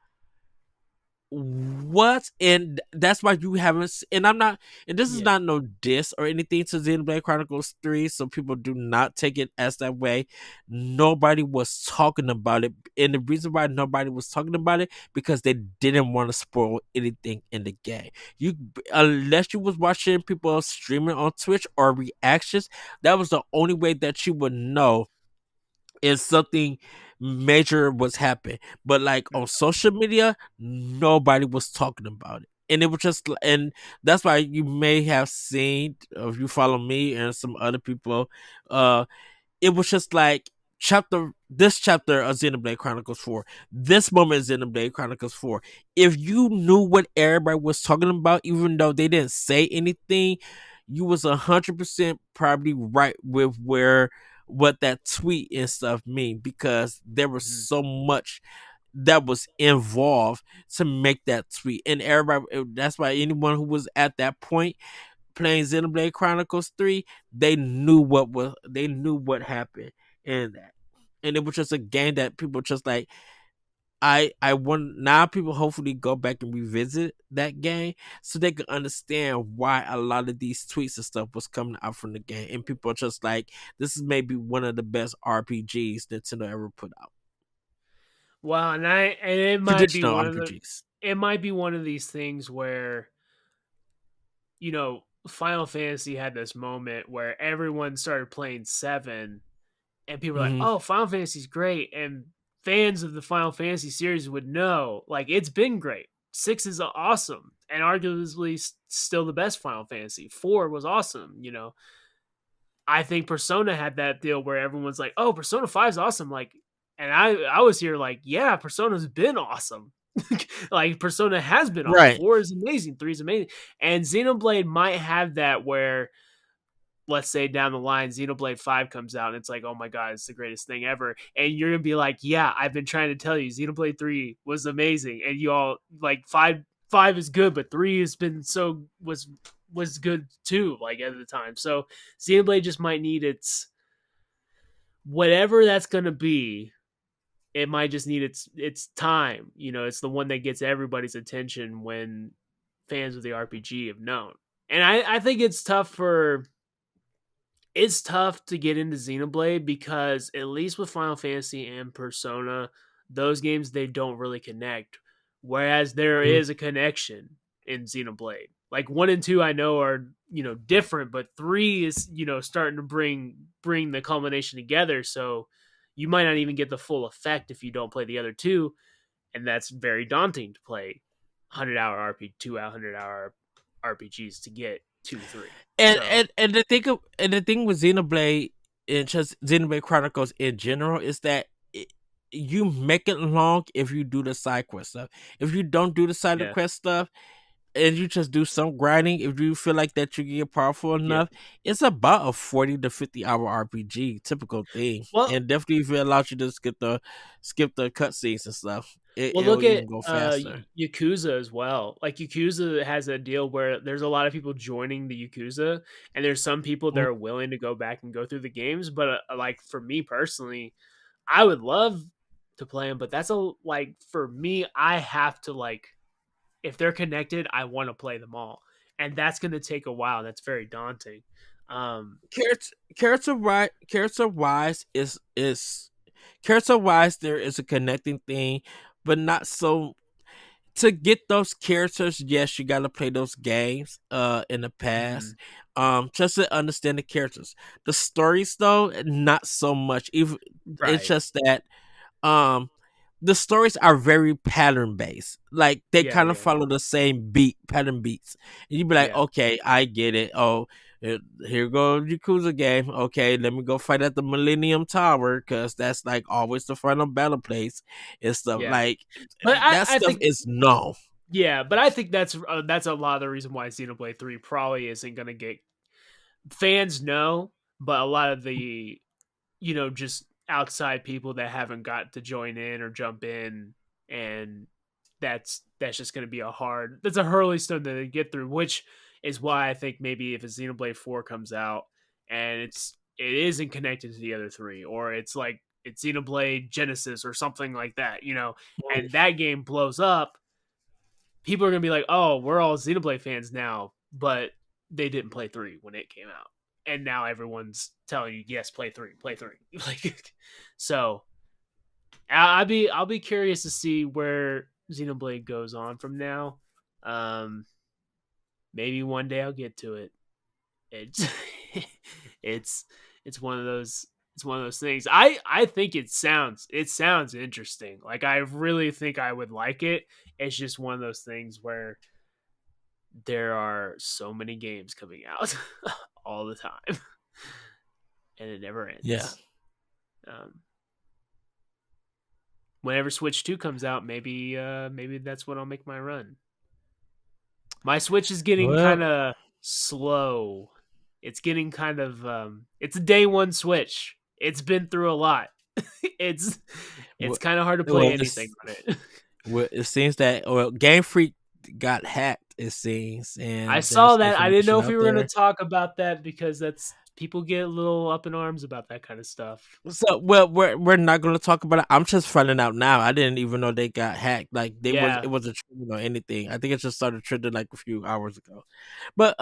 what? And that's why you haven't and I'm not, and this is Yeah. not no diss or anything to Xenoblade Chronicles 3, so people do not take it as that way. Nobody was talking about it, and the reason why nobody was talking about it, because they didn't want to spoil anything in the game. You, unless you was watching people streaming on Twitch or reactions, that was the only way that you would know if something major was happening. But like Mhm. on social media, nobody was talking about it. And it was just, and that's why you may have seen, if you follow me and some other people, uh, it was just like this chapter of Xenoblade Chronicles 4, this moment in Xenoblade Chronicles 4. If you knew what everybody was talking about, even though they didn't say anything, you was 100% probably right with where what that tweet and stuff mean, because there was Mhm. so much that was involved to make that tweet. And everybody, that's why anyone who was at that point playing Xenoblade Chronicles 3, they knew what happened in that. And it was just a game that people just like, I want now people hopefully go back and revisit that game so they can understand why a lot of these tweets and stuff was coming out from the game, and people are just like, this is maybe one of the best RPGs Nintendo ever put out. Well, and it might be Traditional one of the RPGs. it might be one of these things where Final Fantasy had this moment where everyone started playing 7 and people were like, Hmm. "Oh, Final Fantasy's great." And fans of the Final Fantasy series would know like it's been great. 6 is awesome and arguably still the best Final Fantasy. 4 was awesome. I think Persona had that deal where everyone's like, "Oh, Persona 5 is awesome." Like, and I was here like, "Yeah, Persona's been awesome." Like Persona has been awesome. Right. 4 is amazing, 3 is amazing. And Xenoblade might have that where let's say down the line Xenoblade 5 comes out and it's like, "Oh my god, it's the greatest thing ever." And you're going to be like, "Yeah, I've been trying to tell you Xenoblade 3 was amazing." And you all like 5 is good, but 3 has been so was was good too, like at the time. So Xenoblade just might need its whatever that's gonna be. It might just need its time. You know, it's the one that gets everybody's attention when fans of the RPG have known. And I think it's tough to get into Xenoblade because at least with Final Fantasy and Persona, those games they don't really connect. Whereas there Mhm. is a connection in Xenoblade. Like 1 and 2 I know are, different, but 3 is, starting to bring the culmination together. So you might not even get the full effect if you don't play the other two, and that's very daunting to play 100-hour RP 200-hour RPGs to get 2 3. And So, and the thing and the thing with Xenoblade and just Xenoblade Chronicles in general is that you make it long if you do the side quest stuff. If you don't do the side yeah. quest stuff and you just do some grinding, if you feel like that you get powerful Yeah. enough, it's about a 40 to 50 hour RPG, typical thing. Well, And definitely if it allows you to skip the cutscenes and stuff, it'll look at even go faster. Yakuza as well. Like Yakuza has a deal where there's a lot of people joining the Yakuza, and there's some people that Mm. are willing to go back and go through the games. But like for me personally, I would love to play them, but that's like for me, I have to like if they're connected, I want to play them all, and that's going to take a while. That's very daunting. Um, Character wise is character wise there is a connecting thing, but not so to get those characters. Yes, you got to play those games in the past mhm, just to understand the characters. The stories though, not so much. Even it's right. just that um the stories are very pattern based. Like they Yeah. kind of Yeah. follow the same pattern beats. And you'd be like, Yeah. okay, I get it. Oh, here go Yakuza game. Okay, let me go fight at the Millennium Tower because that's like always the final battle place and stuff. Yeah. Like But that I stuff think is known. yeah, but I think that's a lot of the reason why Xenoblade 3 probably isn't going to get fans know, but a lot of the just outside people that haven't got to join in or jump in, and that's just going to be that's a hurley stone to get through, which is why I think maybe if a Xenoblade 4 comes out and it isn't connected to the other three, or it's like it's Xenoblade Genesis or something like that, and that game blows up, people are gonna be like, "Oh, we're all Xenoblade fans now," but they didn't play 3 when it came out, and now everyone's telling you, "Yes, play 3, play 3." Like, so I'll be curious to see where Xenoblade goes on from now. Um, Maybe one day I'll get to it. It's it's it's one of those things. I think it sounds interesting. Like I really think I would like it. It's just one of those things where there are so many games coming out all the time, and it never Yeah. ends. Um, Whenever Switch 2 comes out, maybe that's when I'll make my run. My Switch is getting kind Well, of slow. It's getting kind of it's a day one Switch. It's been through a lot. it's well, it's kind of hard to play well, anything on it. it seems that Game Freak got hacked. It seems, I and saw there's that. I didn't information know if we out were going there. to talk about that because that's people get a little up in arms about that kind of stuff. So, well, we're not going to talk about it. I'm just finding out now. I didn't even know they got hacked. Like Yeah. it wasn't trending or anything. I think it just started trending like a few hours ago. But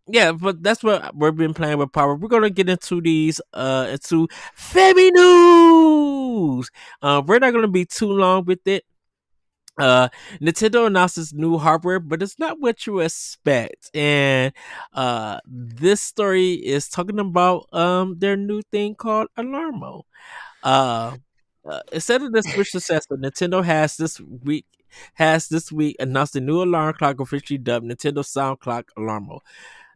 yeah, but that's what we've been playing with Power. We're gonna get into these into Femi news. We're not gonna be too long with it. Uh, Nintendo announces new hardware, but it's not what you expect. And this story is talking about their new thing called Alarmo. Uh, Instead of the Switch successor, Nintendo has this week announced a new alarm clock officially dubbed Nintendo Sound Clock Alarmo.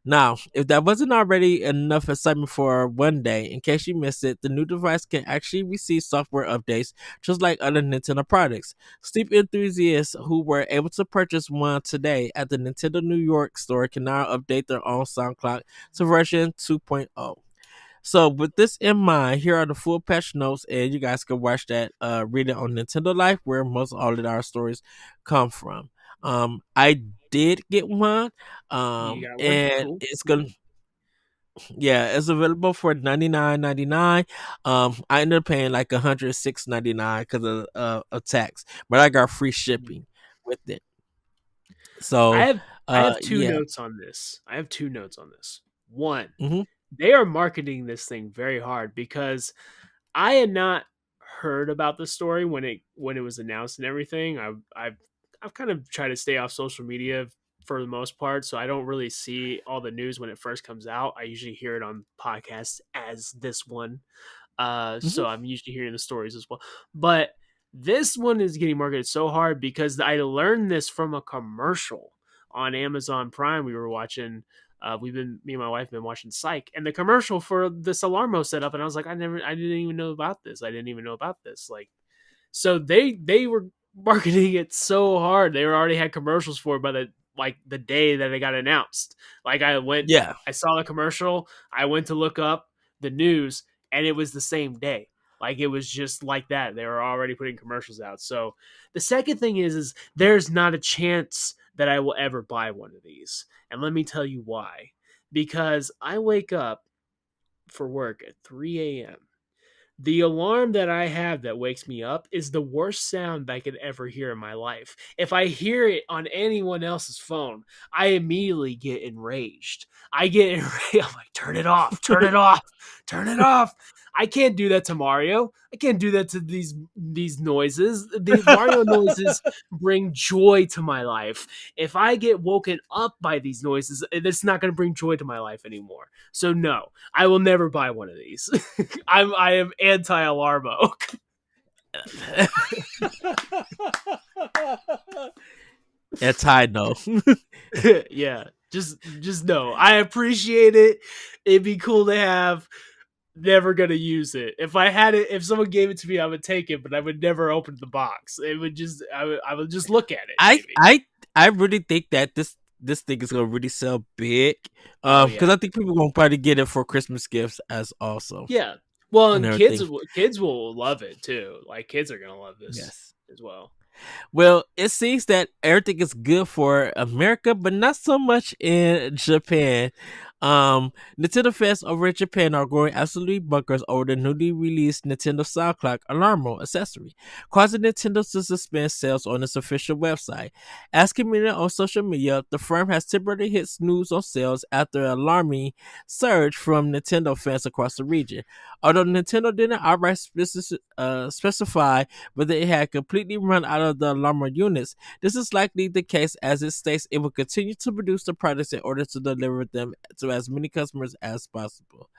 Now, if that wasn't already enough excitement for one day, in case you missed it, the new device can actually receive software updates just like other Nintendo products. Sleep enthusiasts who were able to purchase one today at the Nintendo New York store can now update their own sound clock to version 2.0. So with this in mind, here are the full patch notes, and you guys can watch that, read it on Nintendo Life, where most all of our stories come from. I did get one. You got one? And Cool. it's gonna yeah, it's available for 99.99. I ended up paying like 106.99 because of tax, but I got free shipping with it. I So have I have two yeah. notes on this. I have two notes on this. One, Hmm. they are marketing this thing very hard because I had not heard about the story when it was announced and everything. I've kind of tried to stay off social media for the most part, so I don't really see all the news when it first comes out. I usually hear it on podcasts as this one. Hmm. So I'm usually hearing the stories as well. But this one is getting marketed so hard because I learned this from a commercial on Amazon Prime. We were watching. Me and my wife have been watching Psych, and the commercial for this Alarmo set up, and I was like, I didn't even know about this. I didn't even know about this. Like, so they were marketing it so hard. They already had commercials for it by the day that it got announced. Like Yeah. I saw the commercial, I went to look up the news, and it was the same day. Like it was just like that. They were already putting commercials out. So the second thing is there's not a chance that I will ever buy one of these. And let me tell you why. Because I wake up for work at 3 a.m. The alarm that I have that wakes me up is the worst sound I could ever hear in my life. If I hear it on anyone else's phone, I immediately get enraged. I get enraged. I'm like, turn it off, turn it off, turn it off. I can't do that to Mario. I can't do that to these noises. The Mario noises bring joy to my life. If I get woken up by these noises, it's not going to bring joy to my life anymore. So no, I will never buy one of these. I am anti Alarmo. It's high no. Yeah, just no. I appreciate it. It'd be cool to have. Never gonna use it. If I had it, if someone gave it to me, I would take it, but I would never open the box. It would just, I would just look at it. I Maybe. I I really think that this thing is gonna really sell big. Oh Because yeah, I think people gonna probably get it for Christmas gifts as also yeah. Well, and and everything. kids will love it too. Like kids are gonna love this Yes. as well. Well, it seems that everything is good for America, but not so much in Japan. Nintendo fans over in Japan are going absolutely bunkers over the newly released Nintendo Sound Clock Alarmo accessory, causing Nintendo to suspend sales on its official website. As communicated on social media, the firm has temporarily hit snooze on sales after an alarming surge from Nintendo fans across the region. Although Nintendo didn't outright specify but it had completely run out of the alarm units. This is likely the case as it states it will continue to produce the products in order to deliver them to as many customers as possible.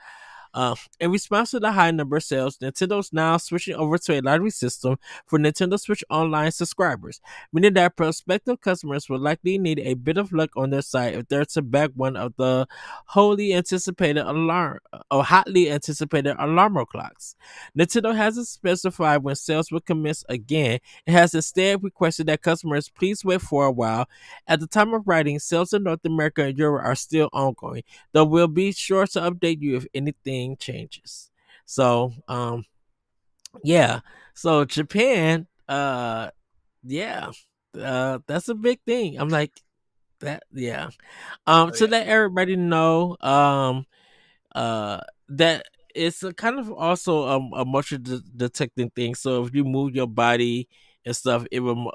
In response to the high number of sales, Nintendo is now switching over to a lottery system for Nintendo Switch Online subscribers, meaning that prospective customers will likely need a bit of luck on their side if they're to bag one of the hotly anticipated alarm clocks. Nintendo hasn't specified when sales will commence again. It has instead requested that customers please wait for a while. At the time of writing, sales in North America and Europe are still ongoing, though we'll be sure to update you if anything changes. So, yeah. So Japan, yeah, that's a big thing. I'm like that, yeah. Oh To yeah. let everybody know, uh that it's a kind of also a motion detecting thing. So if you move your body and stuff, it will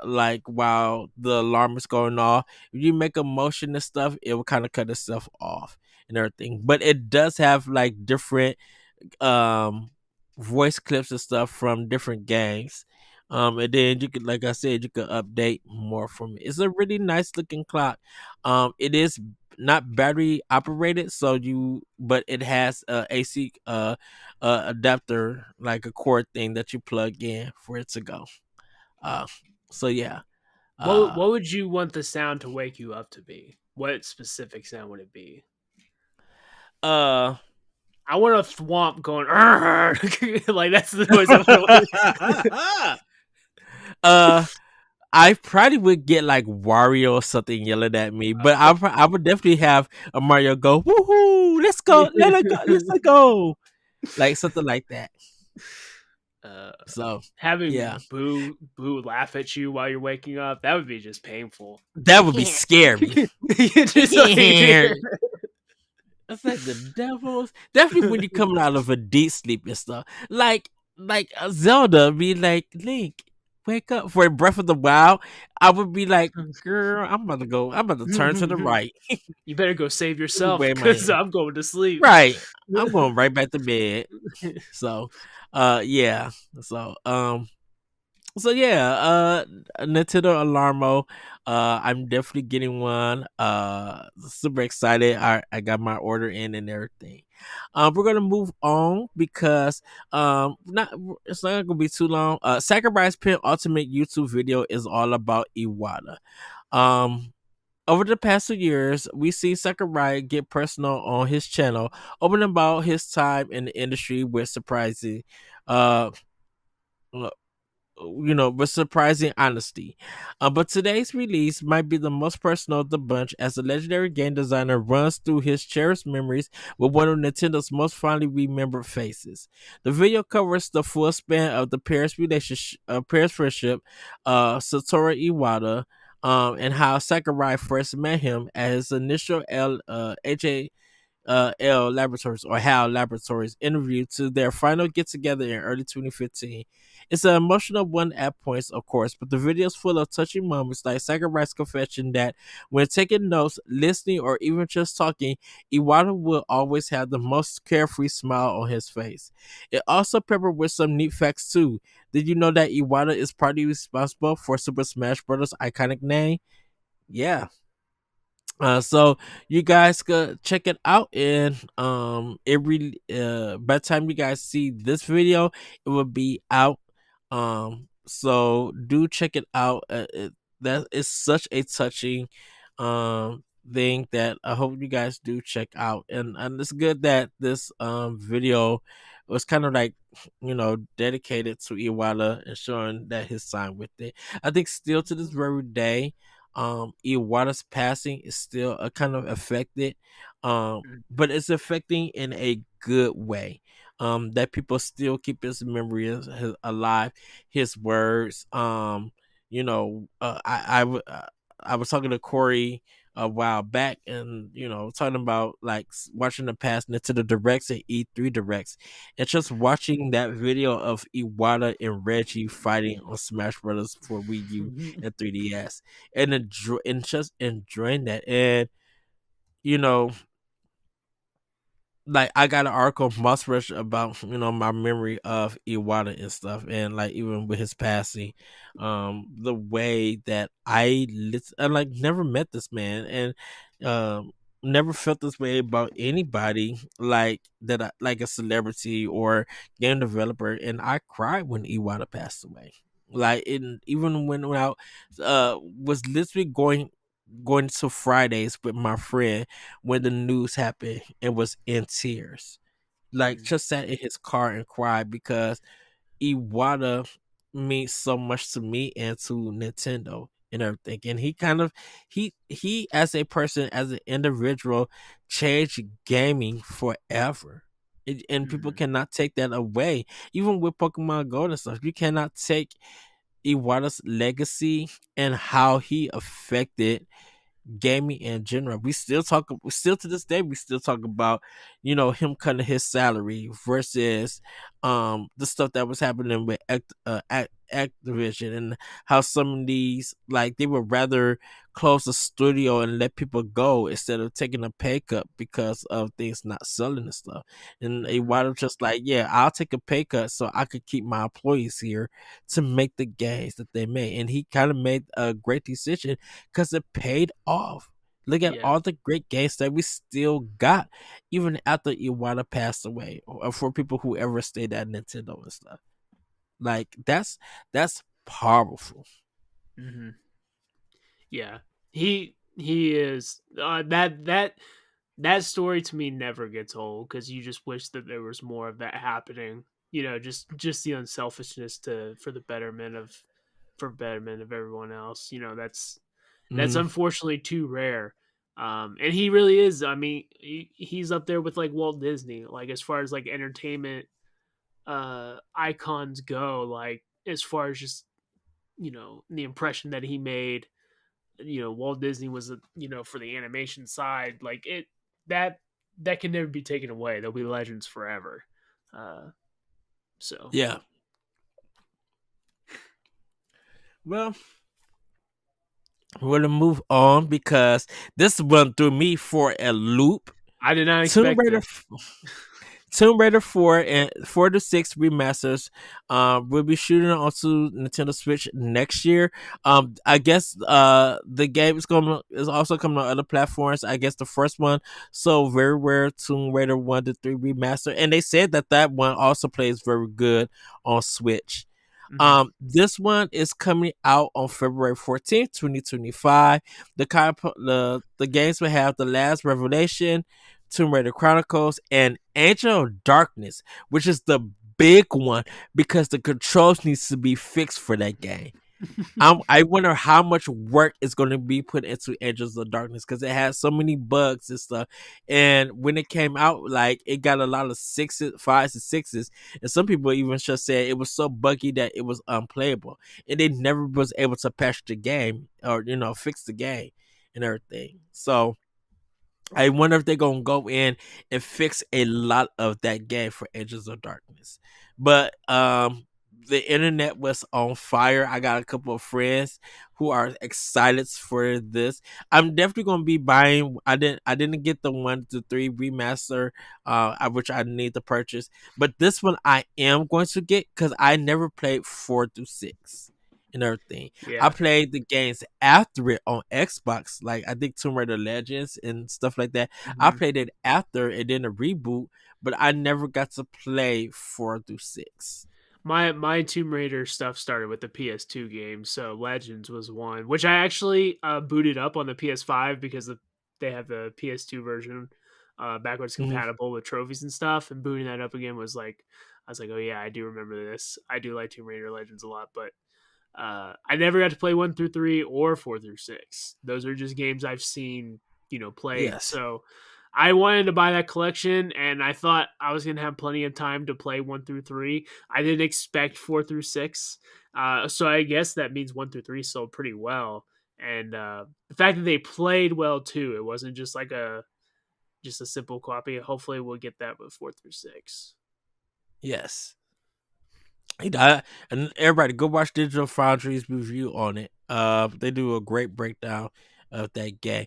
like while the alarm is going off, if you make a motion and stuff, it will kind of cut itself off and everything. But it does have like different um voice clips and stuff from different games. And then you could, like I said, you could update more from it. It's a really nice looking clock. It is not battery operated, so but it has a AC adapter, like a cord thing that you plug in for it to go. Uh, so yeah. What Uh, would you want the sound to wake you up to be? What specific sound would it be? uh, I want a thwomp going like that's the noise I want. uh, I probably would get like Wario or something yelling at me, but I would definitely have a Mario go, woohoo, let's go, let it go, let's go, like something like that. Uh, So yeah, having Boo laugh at you while you're waking up, that would be just painful. that would be scary. Just like It's like the devils. Definitely when you're coming out of a deep sleep and stuff. Zelda be like, Link, wake up for Breath of the Wild. I would be like, girl, I'm about to go. I'm about to turn to the right. you better go save Let me yourself wave my because hand. I'm going to sleep. Right. I'm going right back to bed. So yeah. So so yeah, Nintendo Alarmo. I'm definitely getting one. Super excited. I got my order in and everything. We're gonna move on because not it's not gonna be too long. Sakurai's Pin Ultimate YouTube video is all about Iwata. Um. Over the past 2 years, we see Sakurai get personal on his channel, opening about his time in the industry with surprising, uh, with surprising honesty. But today's release might be the most personal of the bunch as the legendary game designer runs through his cherished memories with one of Nintendo's most fondly remembered faces. The video covers the full span of the pair's relationship, pair's friendship, Satoru Iwata, and how Sakurai first met him at his initial L Laboratories or HAL Laboratories interview to their final get together in early 2015. It's an emotional one at points, of course, but the video is full of touching moments like Sakurai's confession that when taking notes, listening, or even just talking, Iwata will always have the most carefree smile on his face. It also peppered with some neat facts too. Did you know that Iwata is partly responsible for Super Smash Bros.' iconic name? Yeah, so you guys could check it out, and by the time you guys see this video, it will be out. So do check it out. That is such a touching thing that I hope you guys do check out, and it's good that this video was kind of like dedicated to Iwata and showing that his time with it. I think still to this very day, Iwata's passing is still a kind of affected, but it's affecting in a good way. That people still keep his memory alive, his words. I was talking to Corey a while back, and talking about like watching the past Nintendo Directs and E3 Directs, and just watching that video of Iwata and Reggie fighting on Smash Brothers for Wii U and 3DS, and just enjoying that. And you know like I got an article from Moss Rush about my memory of Iwata and stuff, and like even with his passing, the way that I like never met this man, and never felt this way about anybody like that, like a celebrity or game developer, and I cried when Iwata passed away. Like, even when I was literally going to Fridays with my friend when the news happened and was in tears. Like, just sat in his car and cried because Iwata means so much to me and to Nintendo and everything. And he kind of he as a person, as an individual, changed gaming forever. And people cannot take that away. Even with Pokemon Go and stuff, you cannot take Iwata's legacy and how he affected gaming in general. We still to this day we still talk about him cutting his salary versus the stuff that was happening with Activision, and how some of these, like, they would rather close the studio and let people go instead of taking a pay cut because of things not selling and stuff. And a Mhm. while just like, yeah, I'll take a pay cut so I could keep my employees here to make the games that they made. And he kind of made a great decision because it paid off. Look at Yeah. all the great games that we still got, even after Iwata passed away, or for people who ever stayed at Nintendo and stuff. Like, that's powerful. hmm Yeah. He is that story to me never gets old because you just wish that there was more of that happening. Just the unselfishness to for betterment of everyone else. That's Mm, unfortunately too rare. And he really is. I mean, he's up there with like Walt Disney, like as far as like entertainment icons go, like as far as just the impression that he made. Walt Disney was for the animation side, like it that that can never be taken away. They'll be legends forever. Uh, so Yeah. Well, we're gonna move on because this one threw me for a loop. I did not Tomb expect Raider this. Tomb Raider 4 and 4 to 6 remasters will be shooting onto Nintendo Switch next year. I guess the game is also coming on other platforms. I guess the first one, so very rare Tomb Raider 1 to 3 remaster, and they said that that one also plays very good on Switch. Hmm. This one is coming out on February 14th, 2025. The games will have The Last Revelation, Tomb Raider Chronicles, and Angel of Darkness, which is the big one because the controls needs to be fixed for that game. I wonder how much work is going to be put into Angels of Darkness because it has so many bugs and stuff. And when it came out, like it got a lot of sixes, fives, and sixes, and some people even just said it was so buggy that it was unplayable, and they never was able to patch the game or fix the game and everything. So I wonder if they're gonna go in and fix a lot of that game for Edges of Darkness. But the internet was on fire. I got a couple of friends who are excited for this. I'm definitely gonna be buying. I didn't get the 1 to 3 remaster, which I need to purchase. But this one I am going to get because I never played 4 through 6 and everything. I Yeah. played the games after it on Xbox, like I think Tomb Raider Legends and stuff like that. I Hmm. played it after and then a reboot, but I never got to play 4 through 6. My Tomb Raider stuff started with the PS2 game, so Legends was one, which I actually booted up on the PS5 because they have the PS2 version backwards Mm-hmm. compatible with trophies and stuff. And booting that up again was like, I was like, oh yeah, I do remember this. I do like Tomb Raider Legends a lot, but I never got to play 1 through 3 or 4 through 6. Those are just games I've seen, played. Yes, So I wanted to buy that collection, and I thought I was gonna have plenty of time to play 1 through 3. I didn't expect 4 through 6, so I guess that means 1 through 3 sold pretty well. And the fact that they played well too, it wasn't just like a simple copy. Hopefully, we'll get that with 4 through 6. yes. He died, and everybody go watch Digital Foundry's review on it. They do a great breakdown of that game.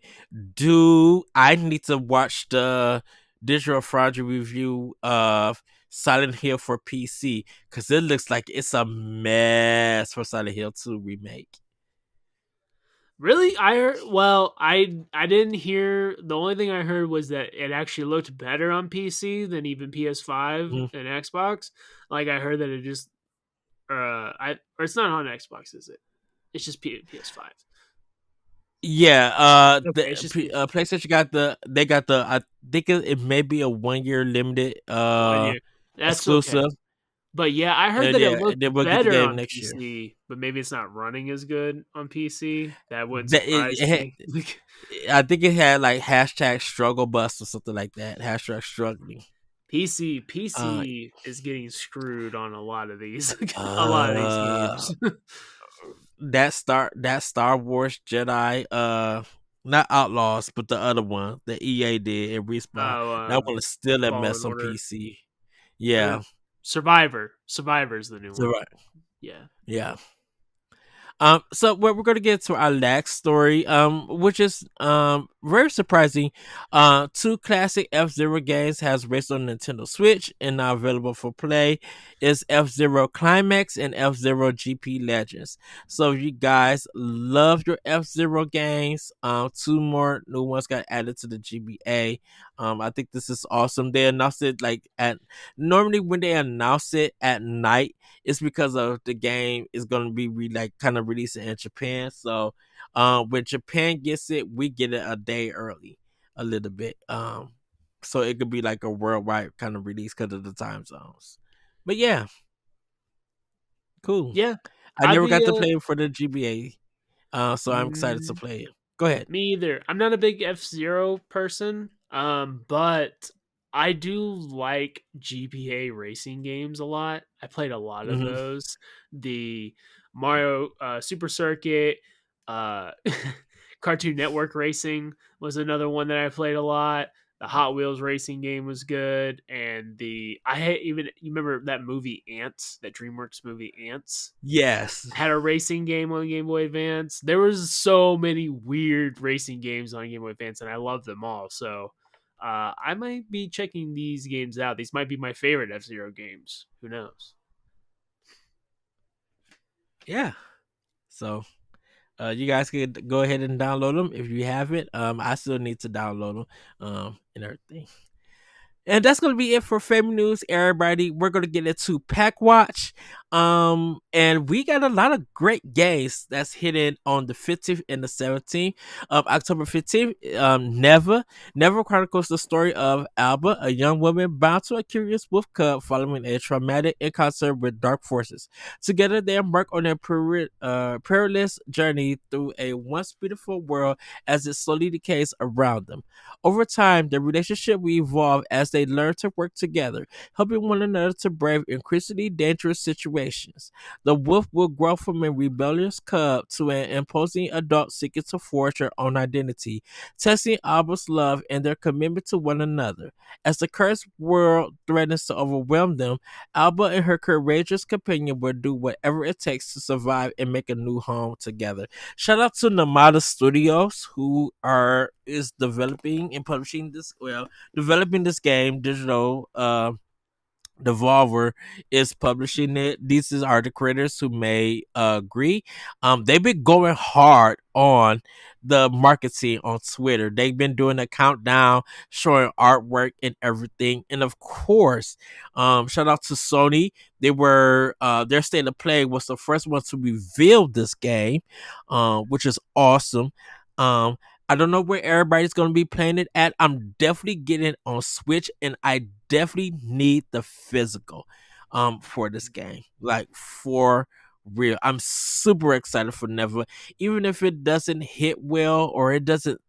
Do I need to watch the Digital Foundry review of Silent Hill for PC because it looks like it's a mess for Silent Hill 2 remake. Really? I heard. Well, I didn't hear. The only thing I heard was that it actually looked better on PC than even PS5 Mhm. and Xbox. Like I heard that it just I or it's not on Xbox, is it? It's just PS5. Yeah, Okay, it's the just PS5. PlayStation got the I think it may be a 1 year limited 1 year. That's okay. exclusive, But yeah, I heard and that it yeah, looked and then we'll get the better game on next year. PC, but maybe it's not running as good on PC. That wouldn't That surprise me. Like I think it had like hashtag struggle bust or something like that. Hashtag struggling. PC Uh, PC is getting screwed on a lot of these a lot of these uh, games. that Star Wars Jedi, not Outlaws, but the other one that EA did and Respawn. Oh, That one is still a Fallen mess on Order. PC. Or Yeah, Survivor's the new so one. right. Yeah. Yeah. So we're gonna get to our last story, which is very surprising. Two classic F Zero games has raced on Nintendo Switch and now available for play. Is F Zero Climax and F Zero GP Legends. So if you guys love your F Zero games, two more new ones got added to the GBA. I think this is awesome. They announced it like at normally when they announce it at night it's because of the game is going to be like kind of releasing in Japan. So when Japan gets it, we get it a day early, a little bit. So it could be like a worldwide kind of release because of the time zones. But yeah, cool. Yeah. I I'd never be got to play it for the GBA, so I'm excited to mm, play it. Go ahead. me either. I'm not a big F-Zero person, but I do like GPA racing games a lot. I played a lot of Hmm. those. The Mario Super Circuit, uh, Cartoon Network Racing was another one that I played a lot. The Hot Wheels racing game was good, and the I had even you remember that movie Ants, that DreamWorks movie Ants Yes. had a racing game on Game Boy Advance. There was so many weird racing games on Game Boy Advance, and I loved them all. So I might be checking these games out. These might be my favorite F Zero games. Who knows? Yeah. So you guys can go ahead and download them if you haven't. I still need to download them and everything. And that's gonna be it for family news, everybody. We're gonna get into Pack Watch. And we got a lot of great games that's hidden on the 15th and the 17th of October 15th. Never chronicles the story of Alba, a young woman bound to a curious wolf cub following a traumatic encounter with dark forces. Together, they embark on a perilous journey through a once beautiful world as it slowly decays around them. Over time, their relationship will evolve as they learn to work together, helping one another to brave increasingly dangerous situations. The wolf will grow from a rebellious cub to an imposing adult seeking to forge her own identity, testing Alba's love and their commitment to one another. As the cursed world threatens to overwhelm them, Alba and her courageous companion will do whatever it takes to survive and make a new home together. Shout out to Namada Studios, who are is developing and publishing this. Well, developing this game. Digital Devolver is publishing it. Are the creators who made Agree. They've been going hard on the marketing on Twitter. They've been doing a countdown, showing artwork and everything. And of course, shout out to Sony. They were their state of play was the first one to reveal this game, which is awesome. I don't know where everybody's gonna be playing it at. I'm definitely getting it on Switch, and I definitely need the physical for this game. Like for real. I'm super excited for Never. Even if it doesn't hit well or it doesn't,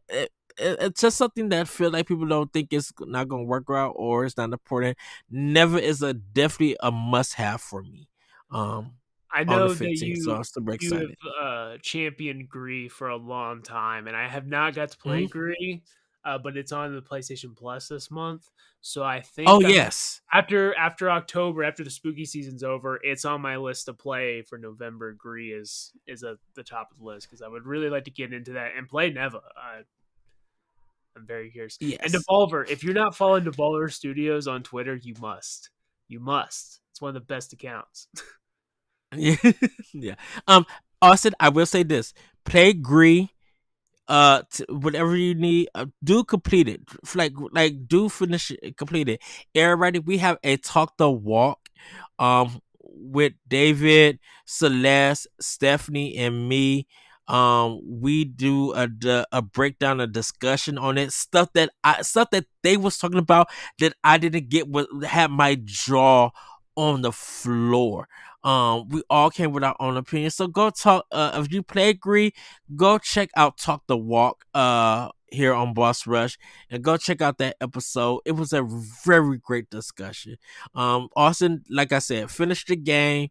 it, it's just something that I feel like people don't think it's not gonna work out or it's not important. Never is a definitely a must have for me. Um I on the know that 15th. So I'm super you excited. have championed Gree for a long time, and I have not got to play Mhm. Gree, but it's on the PlayStation Plus this month. So I Oh think I'm yes. after October, after the spooky season's over, it's on my list to play for November. Gree is at the top of the list because I would really like to get into that and play Neva. I'm very curious. And Yes. Devolver, if you're not following Devolver Studios on Twitter, you must. You must. It's one of the best accounts. Yeah. Yeah. Austin, I will say this. Play Gree whatever you need, do complete it. Do finish it, complete it. Everybody, we have a talk the walk with David, Celeste, Stephanie, and me. We do a breakdown, a discussion on it, stuff that they was talking about that I didn't get, what had my jaw on the floor. We all came with our own opinion, so go talk. If you play Agree, go check out Talk the Walk here on Boss Rush, and go check out that episode. It was a very great discussion. Austin, like I said, finished the game.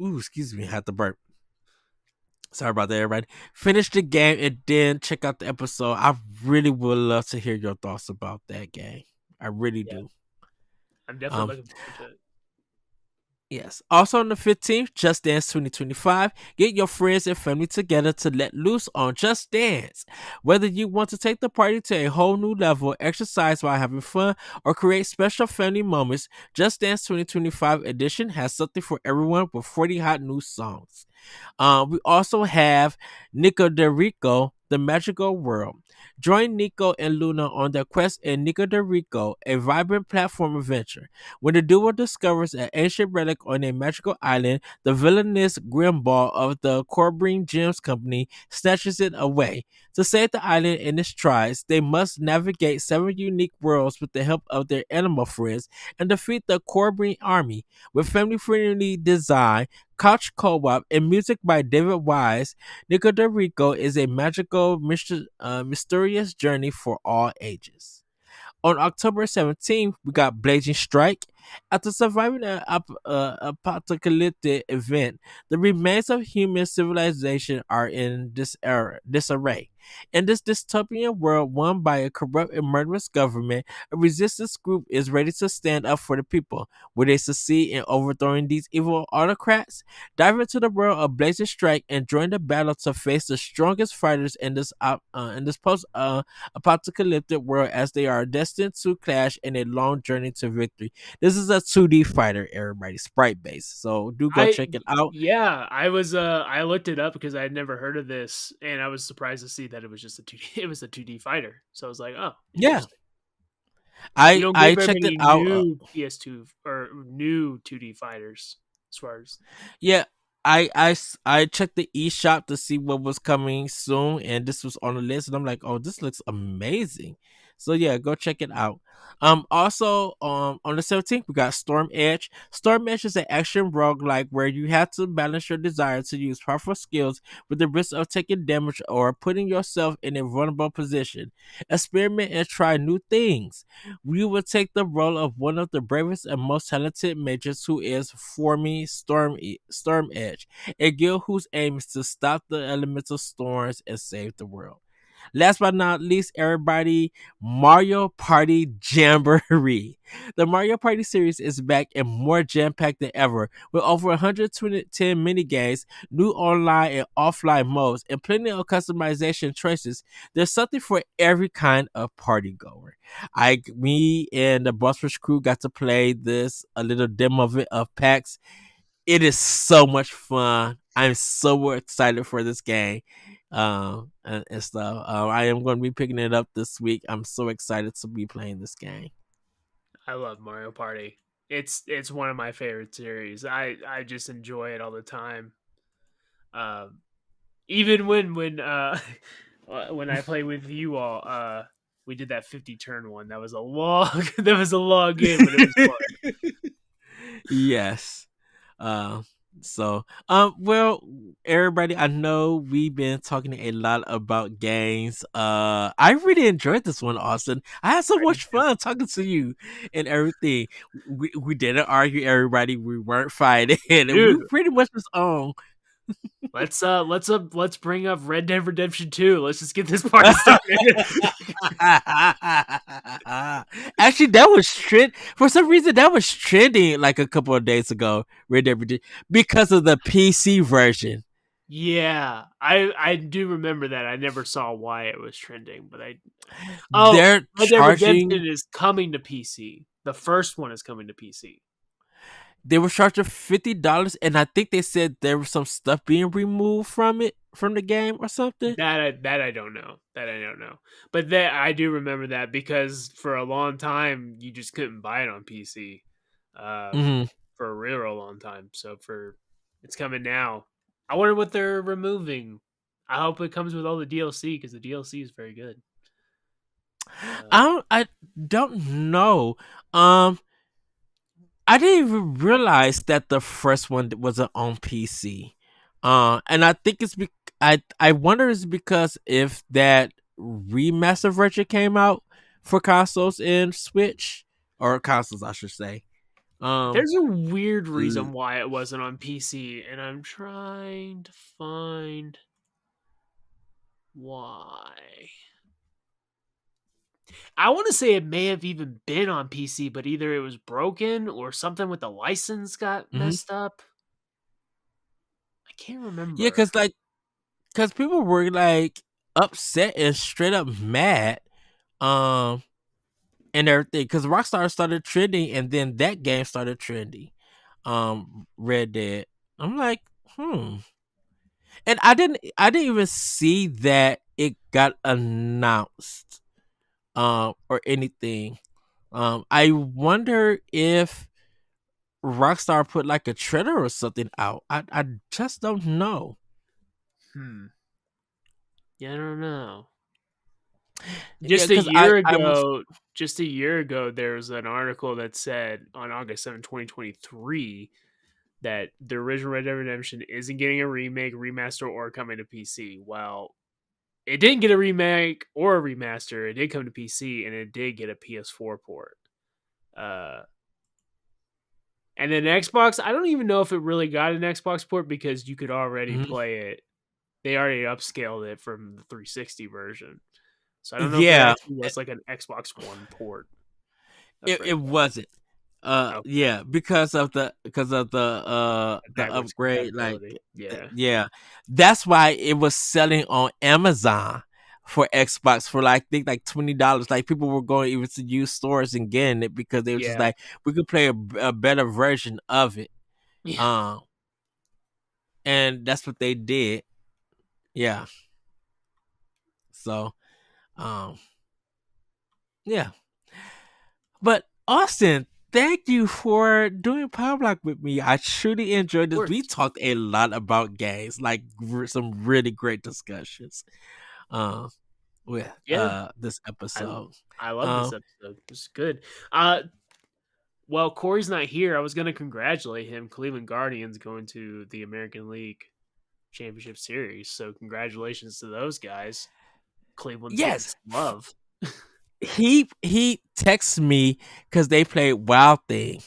Ooh, excuse me, I had to burp. Sorry about that, everybody. Finish the game and then check out the episode. I really would love to hear your thoughts about that game. I really Yeah, do. I'm definitely Um, looking forward to it. Yes. Also on the 15th, Just Dance 2025. Get your friends and family together to let loose on Just Dance. Whether you want to take the party to a whole new level, exercise while having fun, or create special family moments, Just Dance 2025 edition has something for everyone with 40 hot new songs. We also have Nico de Rico, The Magical World. Join Nico and Luna on their quest in Nico de Rico, a vibrant platform adventure. When the duo discovers an ancient relic on a magical island, the villainous Grimball of the Corbin Gems Company snatches it away. To save the island and its tribes, they must navigate 7 unique worlds with the help of their animal friends and defeat the Corbin army. With family-friendly design, couch co-op, and music by David Wise, Nico de Rico is a magical, mysterious journey for all ages. On October 17th, we got Blazing Strike. After surviving an apocalyptic event, the remains of human civilization are in disarray. In this dystopian world won by a corrupt and murderous government, a resistance group is ready to stand up for the people. Will they succeed in overthrowing these evil autocrats? Dive into the world of Blazing Strike and join the battle to face the strongest fighters in this post apocalyptic world as they are destined to clash in a long journey to victory. This is a 2D fighter, everybody, sprite based. So do go I check it out. Yeah, I looked it up because I had never heard of this, and I was surprised to see that it was just a 2D it was a 2D fighter. So I was like, "Oh, Yeah, interesting." We I don't I get very checked it many out. new PS2 or new 2D fighters as far as Yeah, I checked the eShop to see what was coming soon, and this was on the list, and I'm like, oh, this looks amazing. So yeah, go check it out. Also, on the 17th, we got Storm Edge. Storm Edge is an action roguelike where you have to balance your desire to use powerful skills with the risk of taking damage or putting yourself in a vulnerable position. Experiment and try new things. We will take the role of one of the bravest and most talented mages who is forming Storm Edge, a guild whose aim is to stop the elemental storms and save the world. Last but not least, everybody, Mario Party Jamboree. The Mario Party series is back and more jam packed than ever, with over 110 mini games, new online and offline modes, and plenty of customization choices. There's something for every kind of party goer. Me and the Boss Rush crew got to play this a little demo of it of PAX. It is so much fun. I'm so excited for this game, and stuff. I am going to be picking it up this week. I'm so excited to be playing this game. I love Mario Party. It's one of my favorite series. I just enjoy it all the time. Um, Even when when I play with you all, we did that 50 turn one. That was a long that was a long game, but it was fun. Yes. Uh, well, everybody, I know we've been talking a lot about games. I really enjoyed this one, Austin. I had so I did much too. fun talking to you and everything. We didn't argue, everybody. We weren't fighting, and we Dude, pretty much was on. let's bring up Red Dead Redemption 2. Let's just get this party started. Actually, that was trend for some reason. That was trending like a couple of days ago. Red Dead Redemption because of the PC version. Yeah, I do remember that. I never saw why it was trending, but I oh, They're Red Dead charging. Redemption is coming to PC. The first one is coming to PC. They were charging $50, and I think they said there was some stuff being removed from it from the game or something. That I don't know. That I don't know. But that I do remember that because for a long time you just couldn't buy it on PC. Uh Hmm. for a real long time. So for it's coming now. I wonder what they're removing. I hope it comes with all the DLC because the DLC is very good. Uh, I don't know. Um, I didn't even realize that the first one wasn't on PC. And I think I wonder is because if that remaster version came out for consoles and Switch or consoles, I should say. Um, there's a weird l- reason why it wasn't on PC, and I'm trying to find why. I want to say it may have even been on PC, but either it was broken or something with the license got mhm. messed up. I can't Yeah, remember. cause people were like upset and straight up mad. Um, and everything because Rockstar started trending and then that game started trending. Red Dead. I'm like, hmm. And I didn't even see that it got announced or anything. I wonder if Rockstar put like a trailer or something out. I just don't know. Hmm. Yeah, I don't know. Yeah, Just a because year I was ago, just a year ago, there was an article that said on August 7th, 2023, that the original Red Dead Redemption isn't getting a remake, remaster, or coming to PC. Well, it didn't get a remake or a remaster. It did come to PC, and it did get a PS4 port. Uh, and then Xbox, I don't even know if it really got an Xbox port because you could already mhm. play it. They already upscaled it from the 360 version. So I don't know if it Yeah, actually was like an Xbox One port of it Red Dead. wasn't. Okay, Yeah, because of the the backwards upgrade, like compatibility. Yeah, yeah, that's why it was selling on Amazon for Xbox for like I think like $20. Like people were going even to use stores and getting it because they were just yeah, like we could play a better version of it. yeah. Um, and that's what they did. Yeah. So um, yeah. But Austin, thank you for doing Power Block with me. I truly Of enjoyed this. We course. talked a lot about games, like some really great discussions. Uh, with Yeah, this I episode. I love this Um, episode. It's good. Uh, well, Corey's not here. I was gonna congratulate him. Cleveland Guardians going to the American League Championship Series. So congratulations to those guys. Cleveland's getting yes, some love. he texts me because they played Wild Thing.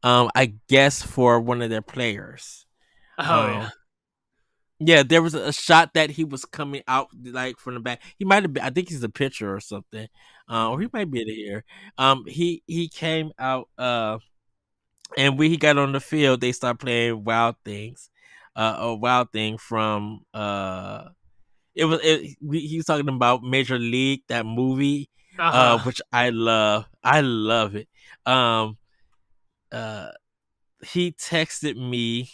I guess for one of their players. Oh yeah. Um, yeah, there was a shot that he was coming out like from the back. He might have been. I think he's a pitcher or something. Or he Mm. might be in the air. He came out. And when he got on the field, they started playing Wild Things. A Wild Thing from he was talking about Major League, that movie, Uh huh. which I love. I love it. Um, uh, he texted me.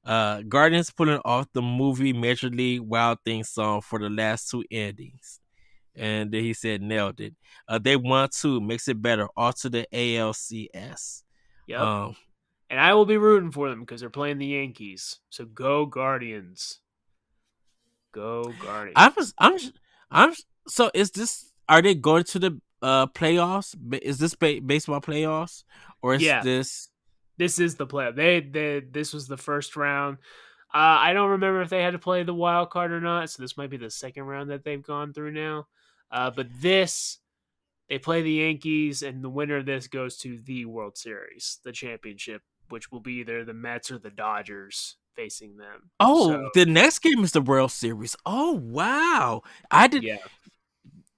Guardians pulling off the movie Major League Wild Thing song for the last two endings. And then he said, nailed it. They won two, makes it better. All to the ALCS. Yep. Um, And I will be rooting for them because they're playing the Yankees. So go Guardians. Go I Guardians. was, I'm. So is this? Are they going to the playoffs? Is this baseball playoffs, or is Yeah, this? this is the play. This was the first round. I don't remember if they had to play the wild card or not, so this might be the second round that they've gone through now. But this, they play the Yankees, and the winner of this goes to the World Series, the championship, which will be either the Mets or the Dodgers facing them. So Oh, the next game is the World Series. Oh wow! I did yeah,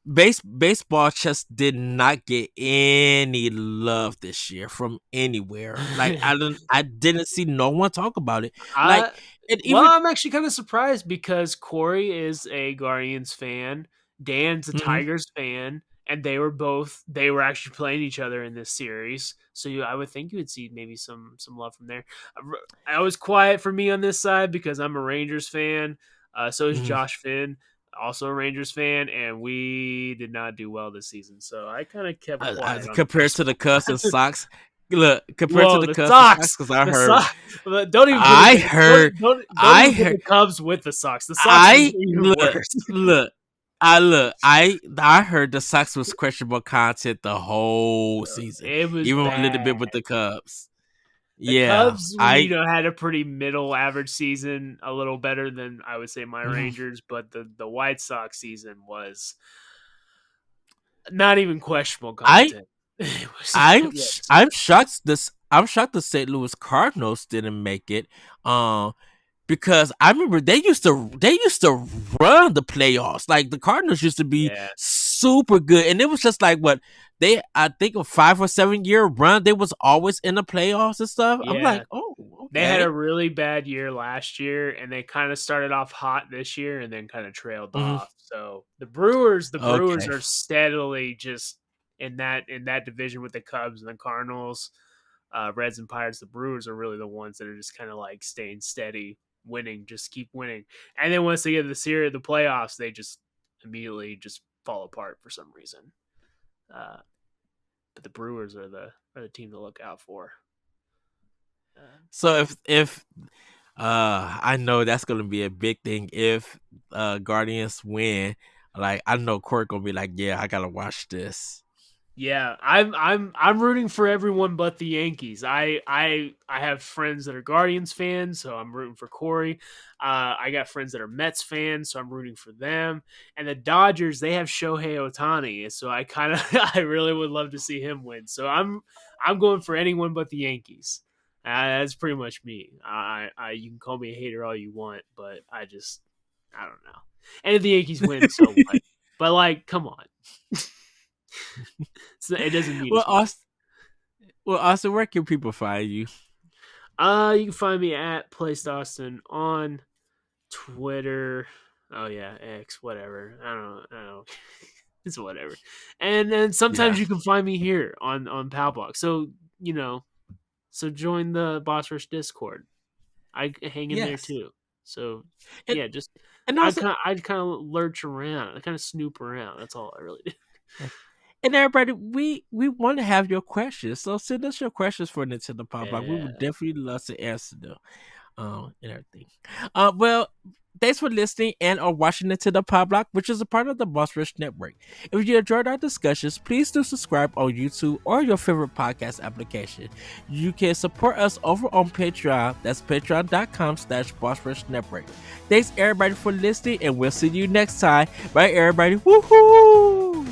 baseball just did not get any love this year from anywhere. Like I didn't see no one talk about it. Like I it well, even. I'm actually kind of surprised because Corey is a Guardians fan, Dan's a Mhm. Tigers fan, and they were actually playing each other in this series. So I would think you would see maybe some love from there. I was quiet for me on this side because I'm a Rangers fan. So is Mhm. Josh Finn, also a Rangers fan, and we did not do well this season. So I kind of kept quiet on the Compared to the baseball. Cubs and Sox, look, compared to Whoa, the the Cubs and Sox, Sox, because I the heard, Sox. Don't even put it. I heard, Don't I even put heard, the Cubs with the Sox. The Sox is I even look, worse. look, I heard the Sox was questionable content the whole season, It was even a little bad. bit with the Cubs. The Yeah, Cubs, I, had a pretty middle average season, a little better than I would say my mhm. Rangers, but the White Sox season was not even questionable I, content. It was. I'm shocked. I'm shocked the St. Louis Cardinals didn't make it. Um, because I remember they used to run the playoffs. Like the Cardinals used to be Yeah, super good, and it was just like what they I think a 5 or 7 year run. They was always in the playoffs and stuff. I'm like, yeah. oh, They had okay. a really bad year last year, and they kind of started off hot this year, and then kind of trailed Hmm. off. So the Brewers Okay. are steadily just in that division with the Cubs and the Cardinals, Reds and Pirates. The Brewers are really the ones that are just kind of like staying steady, winning, just keep winning. And then once they get to the playoffs, they just immediately just fall apart for some reason. Uh, but the Brewers are the team to look out for. Uh, So if I know that's gonna be a big thing if Guardians win. Like I know Court gonna be like, yeah, I gotta watch this. Yeah, I'm rooting for everyone but the Yankees. I have friends that are Guardians fans, so I'm rooting for Corey. I got friends that are Mets fans, so I'm rooting for them. And the Dodgers, they have Shohei Otani, so I kind of I really would love to see him win. So I'm going for anyone but the Yankees. That's pretty much me. You can call me a hater all you want, but I don't know. And if the Yankees win, so what? But like, come on. So it doesn't mean well, as much. Austin, Austin, where can people find you? You can find me at Placed Austin on Twitter. Oh yeah, X, whatever. I don't know. It's whatever. And then Yeah. sometimes you can find me here on Pow Block. So so join the Boss Rush Discord. I hang in there Yes. too. So And yeah, just and also I kind of lurch around. I kind of snoop around. That's all I really do. and everybody, we want to have your questions. So send us your questions for Nintendo Pow Block. We would Yeah. definitely love to answer them. And everything. Well, thanks for listening and or watching Nintendo Pow Block, which is a part of the Boss Rush Network. If you enjoyed our discussions, please do subscribe on YouTube or your favorite podcast application. You can support us over on Patreon. That's patreon.com/Boss Rush Network. Thanks everybody for listening, and we'll see you next time. Bye everybody. Woohoo!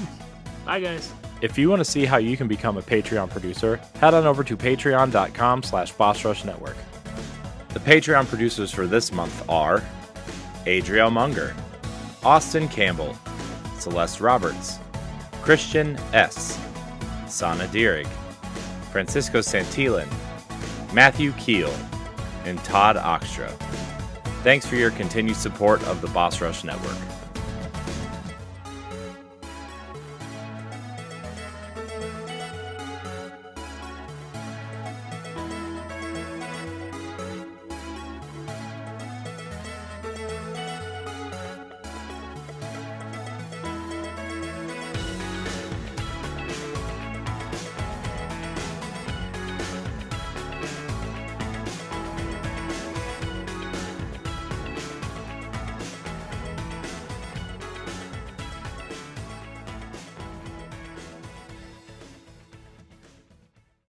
Bye guys. If you want to see how you can become a Patreon producer, head on over to patreon.com/Boss Rush Network. The Patreon producers for this month are Adriel Munger, Austin Campbell, Celeste Roberts, Christian S., Sana Dierig, Francisco Santillan, Matthew Keel, and Todd Oxtra. Thanks for your continued support of the Boss Rush Network.